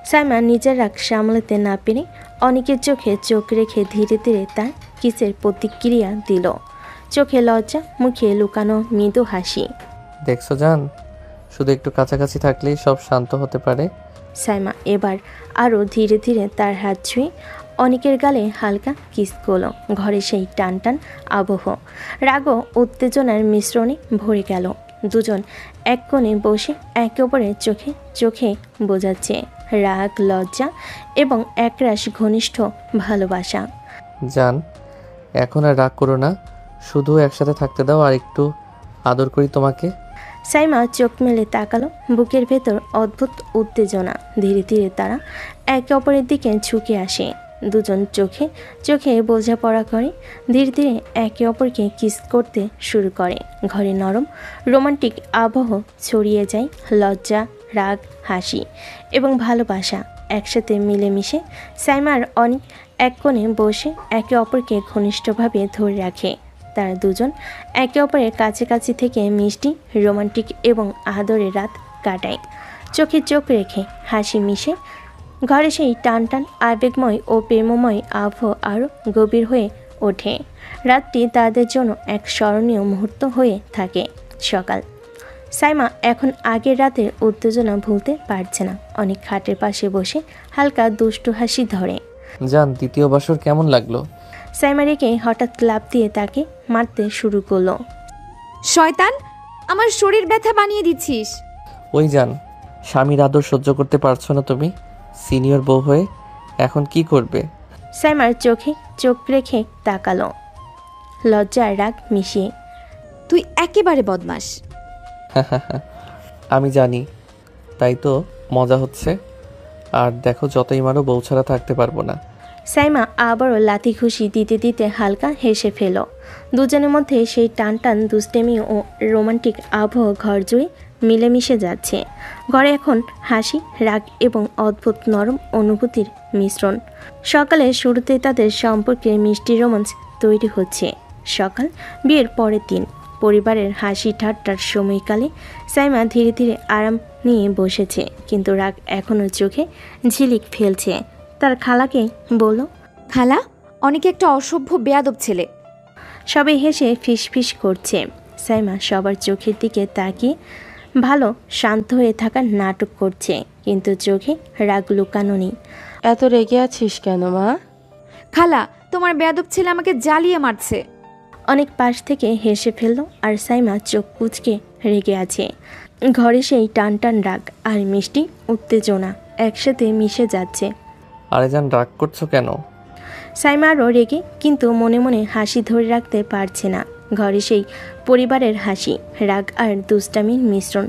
সাইমা নিজের রাগ সামলাতে না পেরে অনেকের চোখে চোখ রেখে ধীরে ধীরে তার কিসের প্রতিক্রিয়া দিল। চোখে লজ্জা, মুখে লুকানো মৃদু হাসি। দেখছো জান, শুধু একটু কাছাকাছি থাকলেই সব শান্ত হতে পারে। সাইমা এবার আরও ধীরে ধীরে তার হাত ছুঁয়ে অনেকের গালে হালকা কিস করলো। ঘরে সেই টান টান আবহ, রাগ ও উত্তেজনার মিশ্রণে ভরে গেল। দুজন এক কোণে বসে একে অপরের চোখে চোখে বোঝাচ্ছে রাগ, লজ্জা এবং একরাশ ঘনিষ্ঠ ভালোবাসা। জান, এখন আর রাগ করো না, শুধু একসাথে থাকতে দাও, আর একটু আদর করি তোমাকে। সাইমা চোখ মেলে তাকালো, বুকের ভেতর অদ্ভুত উত্তেজনা। ধীরে ধীরে তারা একে অপরের দিকে ঝুঁকে আসে। দুজন চোখে চোখে বোঝাপড়া করে, ধীরে ধীরে একে অপরকে কিস করতে শুরু করে। ঘরে নরম রোমান্টিক আবহ ছড়িয়ে যায়। লজ্জা, রাগ, হাসি এবং ভালোবাসা একসাথে মিলেমিশে। সাইমার অনেক এক কোণে বসে একে অপরকে ঘনিষ্ঠভাবে ধরে রাখে। তারা দুজন একে অপরের কাছাকাছি থেকে মিষ্টি, রোমান্টিক এবং আদরের রাত কাটায়। চোখে চোখ রেখে হাসি মিশে ঘরে সেই টান টান আবেগময় ও প্রেমময় আবহ আরও গভীর হয়ে ওঠে। রাতটি তাদের জন্য এক স্মরণীয় মুহূর্ত হয়ে থাকে। সকাল। সাইমা এখন আগের রাতের উত্তেজনা ভুলতে পারছে না। অনেক খাটের পাশে বসে হালকা দুষ্টু হাসি ধরে। জান, দ্বিতীয় বাসর কেমন লাগলো? সাইমা রেখে হঠাৎ লাফ দিয়ে তাকে মারতে শুরু করলো। শয়তান, আমার শরীর ব্যথা বানিয়ে দিচ্ছিস। ওই জান, স্বামীর আদর সহ্য করতে পারছো না তুমি? সিনিয়র বউ হয়ে এখন কি করবে? সাইমার চোখে চোখ রেখে তাকালো, লজ্জা আর রাগ মিশিয়ে। তুই একেবারে বদমাস। আমি জানি, তাই তো মজা হচ্ছে। আর দেখো, যতই মারো বউ ছাড়া থাকতে পারবো না। সাইমা আবারও লাথি ঘুষি দিতে দিতে হালকা হেসে ফেল। দুজনের মধ্যে সেই টান টান দুষ্টেমি ও রোমান্টিক আবহ ঘর জুড়ে মিলেমিশে যাচ্ছে। ঘরে এখন হাসি, রাগ এবং অদ্ভুত নরম অনুভূতির মিশ্রণ। সকালে শুরুতে তাদের সম্পর্কে মিষ্টি রোমান্স তৈরি হচ্ছে। সকাল, বিয়ের পরের দিন, পরিবারের হাসি ঠাট্টার সময়কালে সাইমা ধীরে ধীরে আরাম নিয়ে বসেছে, কিন্তু রাগ এখনও চোখে ঝিলিক ফেলছে। তার খালাকে বলল, খালা, অনেকে একটা অসভ্য বেয়াদব ছেলে। সবাই হেসে ফিসফিস করছে। সাইমা সবার চোখের দিকে তাকিয়ে ভালো শান্ত হয়ে থাকার নাটক করছে, কিন্তু চোখে রাগ লুকানো নেই। এত রেগে আছিস কেন মা? খালা, তোমার বেয়াদব ছেলে আমাকে জ্বালিয়ে মারছে। অনেক পাশ থেকে হেসে ফেলল, আর সাইমা চোখ কুঁচকে রেগে আছে। ঘরে সেই টান টান রাগ আর মিষ্টি উত্তেজনা একসাথে মিশে যাচ্ছে। আরে জান, রাগ করছো কেন? সাইমারও রেগে, কিন্তু মনে মনে হাসি ধরে রাখতে পারছে না। ঘরে সেই পরিবারের হাসি, রাগ আর দুষ্টামির মিশ্রণ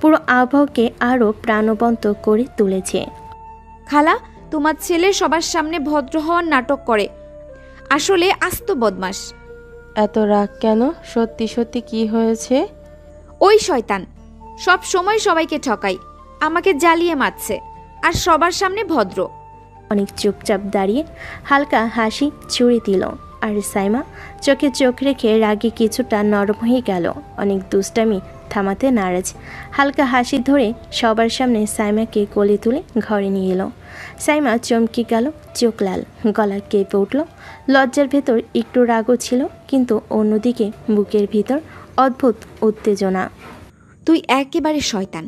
পুরো আবহাওয়াকে আরও প্রাণবন্ত করে তুলেছে। খালা, তোমার ছেলে সবার সামনে ভদ্র হওয়ার নাটক করে, আসলে আস্ত বদমাস। এত রাগ কেন? সত্যি সত্যি কি হয়েছে? ওই শয়তান সব সময় সবাইকে ঠকায়, আমাকে জ্বালিয়ে মারছে, আর সবার সামনে ভদ্র। অনেক চুপচাপ দাঁড়িয়ে হালকা হাসি ছুড়ে দিল, আর সাইমা চোখে চোখ রেখে রাগে কিছুটা নরম হয়ে গেল। অনেক দুষ্টামি থামাতে নারাজ। হালকা হাসি ধরে সবার সামনে সাইমাকে কোলে তুলে ঘরে নিয়ে এলো। সাইমা চমকে গেল, চোখ লাল, গলা কেঁপে উঠল। লজ্জার ভেতর একটু রাগও ছিল, কিন্তু অন্যদিকে বুকের ভিতর অদ্ভুত উত্তেজনা। তুই একেবারে শয়তান।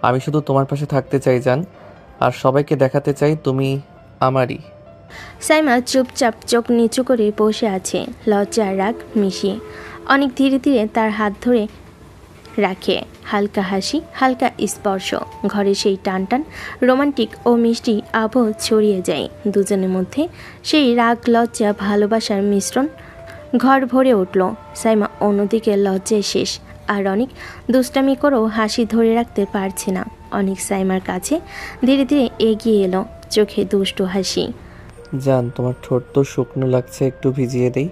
আমি শুধু তোমার পাশে থাকতে চাই জান, আর সবাইকে দেখাতে চাই তুমি আমারই। সাইমা চুপচাপ চোখ নিচু করে বসে আছে, লজ্জা আর রাগ মিশিয়ে। অনেক ধীরে ধীরে তার হাত ধরে রাখে। হালকা হাসি, হালকা স্পর্শ, ঘরে সেই টান টান রোমান্টিক ও মিষ্টি আবহ ছড়িয়ে যায়। দুজনের মধ্যে সেই রাগ, লজ্জা, ভালোবাসার মিশ্রণ ঘর ভরে উঠল। সাইমা অন্যদিকে লজ্জায় শেষ, আর অনেক দুষ্টামি করেও হাসি ধরে রাখতে পারছে না। অনেক সাইমার কাছে ধীরে ধীরে এগিয়ে এলো, চোখে দুষ্টু হাসি। জান, তোমার ঠোঁট তো শুকনো লাগছে, একটু ভিজিয়ে দেই।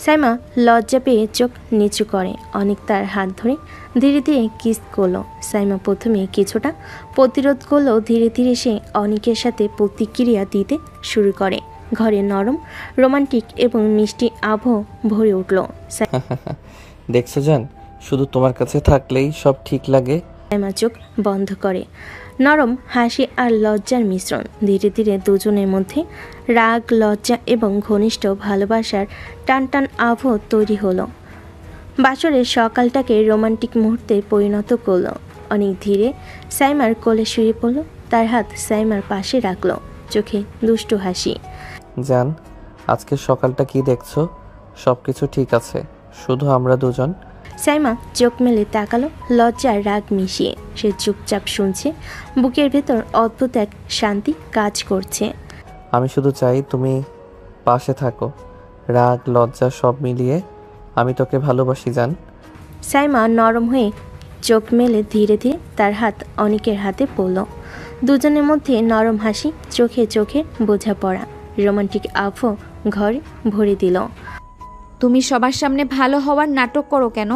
সাইমা লজ্জা পেয়ে চোখ নিচু করে। অনেক তার হাত ধরে ধীরে ধীরে কিস করলো। সাইমা প্রথমে কিছুটা প্রতিরোধ করলেও ধীরে ধীরে সে অনেকের সাথে প্রতিক্রিয়া দিতে শুরু করে। ঘরে নরম, রোমান্টিক এবং মিষ্টি আবহ ভরে উঠল। দেখছো জান, শুধু তোমার কাছে থাকলেই সব ঠিক লাগে। সাইমা চোখ বন্ধ করে। নরম হাসি আর লজ্জার মিশ্রণ। ধীরে ধীরে দুজনের মধ্যে রাগ, লজ্জা এবং ঘনিষ্ঠ ভালোবাসার টান টান আবহ তৈরি হলো। বাসরের সকালটাকে রোমান্টিক মুহূর্তে পরিণত করলো। অনেক ধীরে সাইমার কোলে শুয়ে পড়ল, তার হাত সাইমার পাশে রাখলো, চোখে দুষ্টু হাসি। জান, আজকের সকালটা কি দেখছো? সব কিছু ঠিক আছে, শুধু আমরা দুজন। সাইমা চোখ মেলে তাকালো, লজ্জা আর রাগ মিশিয়ে। সে চুপচাপ শুনছে, বুকের ভেতর অদ্ভুত এক শান্তি কাজ করছে। আমি শুধু চাই তুমি পাশে থাকো। রাগ, লজ্জা সব মিলিয়ে আমি তোকে ভালোবাসি জান। সাইমা নরম হয়ে চোখ মেলে ধীরে ধীরে তার হাত অনেকের হাতে পড়ল। দুজনের মধ্যে নরম হাসি, চোখে চোখে বোঝাপড়া, রোমান্টিক আবহ ঘরে ভরে দিল। তুমি সবার সামনে ভালো হওয়ার নাটক করো কেন,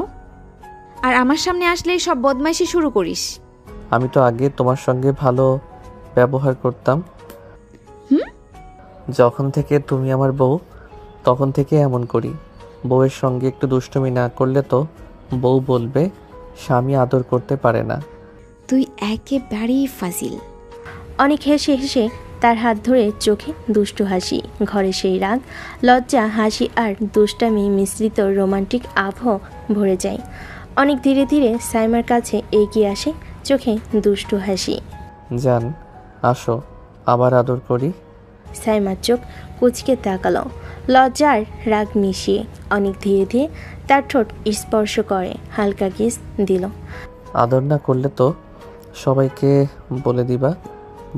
আর আমার সামনে আসলেই সব বদমাইশি শুরু করিস? আমি তো আগে তোমার সঙ্গে ভালো ব্যবহার করতাম। যখন থেকে তুমি আমার বউ, তখন থেকে এমন করি। বউয়ের সঙ্গে একটু দুষ্টুমি না করলে তো বউ বলবে স্বামী আদর করতে পারে না। তুই একেবারেই ফাজিল। অনেক হেসে হেসে তার হাত ধরে চোখে দুষ্টু হাসি, ঘরে সেই রাগ, লজ্জা, হাসি আর দুষ্টামি মিশ্রিত রোমান্টিক আবহ ভরে যায়। অনেক ধীরে ধীরে সাইমার কাছে এগিয়ে আসে, চোখে দুষ্টু হাসি। জান, আসো, আবার আদর করি। সাইমার চোখ কুচকে তাকালো, লজ্জার রাগ মিশিয়ে। অনেক ধীরে ধীরে তার ঠোঁট স্পর্শ করে, হালকা কিস দিল। আদর না করলে তো সবাইকে বলে দিবা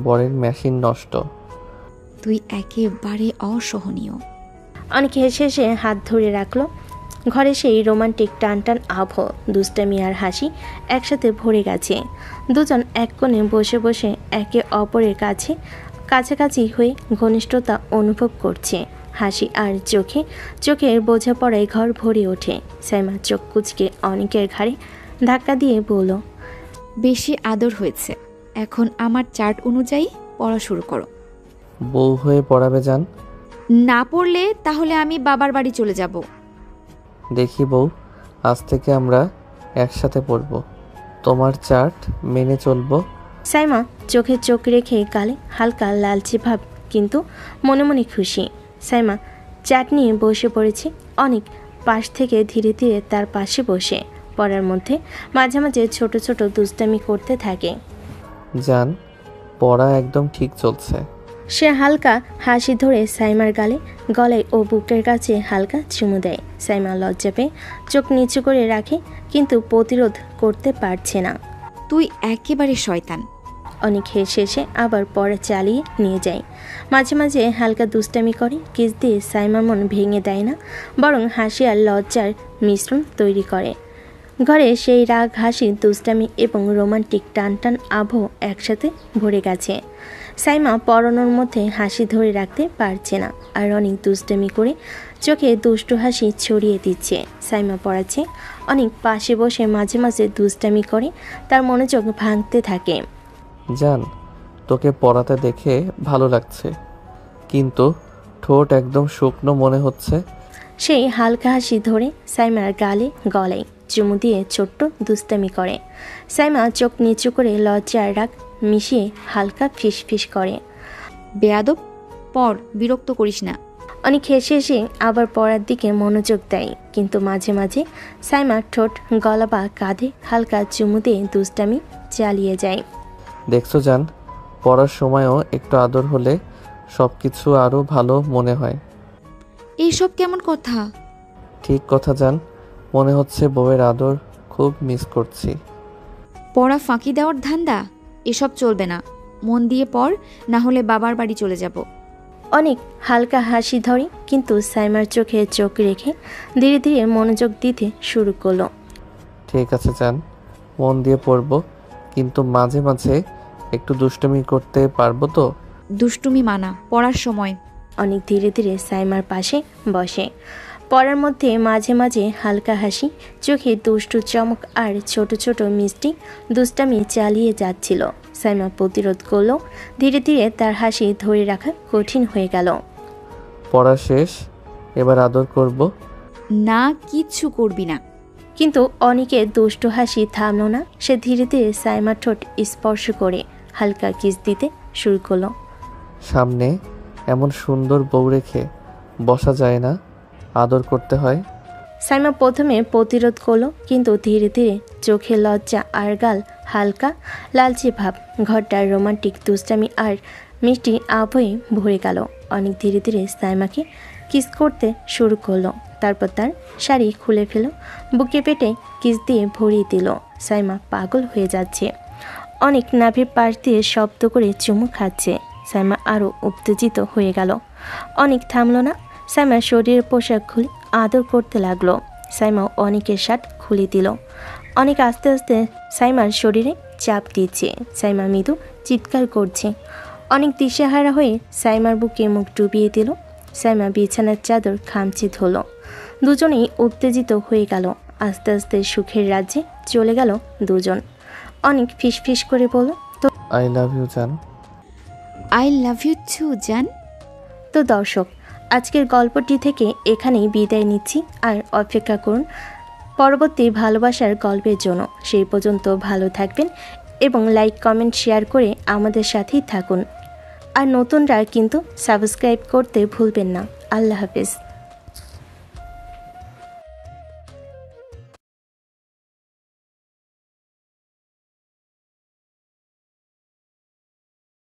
বরের মেশিন নষ্ট। তুই একেবারে অসহনীয়। অনেক হেসে হেসে হাত ধরে রাখলো। ঘরে সেই রোমান্টিক টান টান আবহ, দুষ্টামি আর হাসি একসাথে ভরে গেছে। দুজন এক কোণে বসে বসে একে অপরের কাছে কাছাকাছি হয়ে ঘনিষ্ঠতা অনুভব করছে। হাসি আর চোখের বোঝাপড়ায় ঘর ভরে ওঠে। সাইমা চোখ কুচকে অনেকের ঘাড়ে ধাক্কা দিয়ে বলল, বেশি আদর হয়েছে, এখন আমার চার্ট অনুযায়ী পড়া শুরু করো। বউ হয়ে পড়াবে জান। না পড়লে তাহলে আমি বাবার বাড়ি চলে যাব। দেখি বউ, আজ থেকে আমরা একসাথে পড়ব, তোমার চার্ট মেনে চলবো। সাইমা চোখে চোখ রেখে গালে হালকা লালচে ভাব, কিন্তু মনে মনে খুশি। সাইমা চাট নিয়ে বসে পড়েছে। অনেক পাশ থেকে ধীরে ধীরে তার পাশে বসে পড়ার মধ্যে মাঝে মাঝে ছোট ছোট দুষ্টামি করতে থাকে। জান, পড়া একদম ঠিক চলছে। সে হালকা হাসি ধরে সাইমার গলায় ও বুকের কাছে হালকা চুমু দেয়। সাইমা লজ্জা পেয়ে চোখ নিচু করে রাখে, কিন্তু প্রতিরোধ করতে পারছে না। তুই একেবারে শয়তান। অনেক হেসে হেসে আবার পড়া চালিয়ে নিয়ে যায়। মাঝে মাঝে হালকা দুষ্টামি করে, কিস দিয়ে সাইমার মন ভেঙে দেয় না, বরং হাসি আর লজ্জার মিশ্রণ তৈরি করে। ঘরে সেই রাগ, হাসি, দুষ্টামি এবং রোমান্টিক টান টান আবহ একসাথে ভরে গেছে। সাইমা পড়ানোর মধ্যে হাসি ধরে রাখতে পারছে না, আর অনেক দুষ্টামি করে চোখে দুষ্টু হাসি ছড়িয়ে দিচ্ছে। সাইমা পড়াচ্ছে, অনেক পাশে বসে মাঝে মাঝে দুষ্টামি করে, তার মনোযোগ ভাঙতে থাকে। জান, তোকে পড়াতে দেখে ভালো লাগছে, কিন্তু ঠোঁট একদম শুকনো মনে হচ্ছে। সেই হালকা হাসি ধরে সাইমার গলায় চুমু দিয়ে ছোট্ট দুষ্টামি করে। সাইমা চোখ নিচু করে লজ্জা আর রাগ মিশিয়ে হালকা ফিসফিস করে, বেয়াদব, পড়, বিরক্ত করিস না। অনেক হেসে হেসে আবার পড়ার দিকে মনোযোগ দেয়, কিন্তু মাঝে মাঝে সাইমা ঠোঁট, গলা বা কাঁধে হালকা চুমু দিয়ে দুষ্টামি চালিয়ে যায়। দেখছো জান, পড়ার সময়ও একটু আদর হলে সব কিছু আরও ভালো মনে হয়। এইসব কেমন কথা? ঠিক কথা জান, মনে হচ্ছে বউয়ের আদর খুব মিস করছি। পড়া ফাঁকি দেওয়ার ধান্দা? এসব চলবে না, মন দিয়ে পড়, না হলে বাবার বাড়ি চলে যাব। অনেক হালকা হাসি ধরে, কিন্তু সাইমার চোখে চোখ রেখে ধীরে ধীরে মনোযোগ দিতে শুরু করলো। ঠিক আছে জান, মন দিয়ে পড়বো, কিন্তু মাঝে মাঝে একটু দুষ্টুমি করতে পারবো তো? দুষ্টুমি মানা, পড়ার সময়। অনেক ধীরে ধীরে সাইমার পাশে বসে। পড়ার মধ্যে মাঝে মাঝে হালকা হাসি, চোখে দুষ্টু চমক আর ছোট ছোট মিষ্টি দুষ্টামি চালিয়ে যাচ্ছিল। সাইমা প্রতিরোধ করলো, ধীরে ধীরে তার হাসি ধরে রাখা কঠিন হয়ে গেল। পড়া শেষ, এবার আদর করব। না, কিচ্ছু করবি না। কিন্তু অনেকের দুষ্টু হাসি থামলো না। সে ধীরে ধীরে সাইমার ঠোঁট স্পর্শ করে হালকা কিস দিতে শুরু করলো। সামনে এমন সুন্দর বউ রেখে বসা যায় না, আদর করতে হয়। সাইমা প্রথমে প্রতিরোধ করলো, কিন্তু ধীরে ধীরে চোখে লজ্জা আর গাল হালকা লালচে ভাব, ঘরটার রোমান্টিক দুষ্টামি আর মিষ্টি আবহে ভরে গেল। অনেক ধীরে ধীরে সাইমাকে কিস করতে শুরু করলো, তারপর তার শাড়ি খুলে ফেল, বুকে পেটে কিস দিয়ে ভরিয়ে দিল। সাইমা পাগল হয়ে যাচ্ছে। অনেক নাভির পাশ দিয়ে শব্দ করে চুমু খাচ্ছে। সাইমা আরও উত্তেজিত হয়ে গেল। অনেক থামলো না। সাইমা শরীরের পোশাক খুলে আদর করতে লাগলো। সাইমা অনেকের শার্ট খুলে দিল। অনেক আস্তে আস্তে সাইমার শরীরে চাপ দিচ্ছে। সাইমা মৃদু চিৎকার করছে। অনেক দিশেহারা হয়ে সাইমার বুকে মুখ ডুবিয়ে দিল। সাইমা বিছানার চাদর খামচে ধরল। দুজনেই উত্তেজিত হয়ে গেল। আস্তে আস্তে সুখের রাজ্যে চলে গেল দুজন। অনেক ফিসফিস করে বলল, তো আই লাভ ইউ জান। আই লাভ ইউ টু জান। তো দর্শক, আজকের গল্পটি থেকে এখানেই বিদায় নিচ্ছি। আর অপেক্ষা করুন পরবর্তী ভালোবাসার গল্পের জন্য। সেই পর্যন্ত ভালো থাকবেন এবং লাইক কমেন্ট শেয়ার করে আমাদের সাথেই থাকুন। আর নতুনরা কিন্তু সাবস্ক্রাইব করতে ভুলবেন না। আল্লাহ হাফেজ।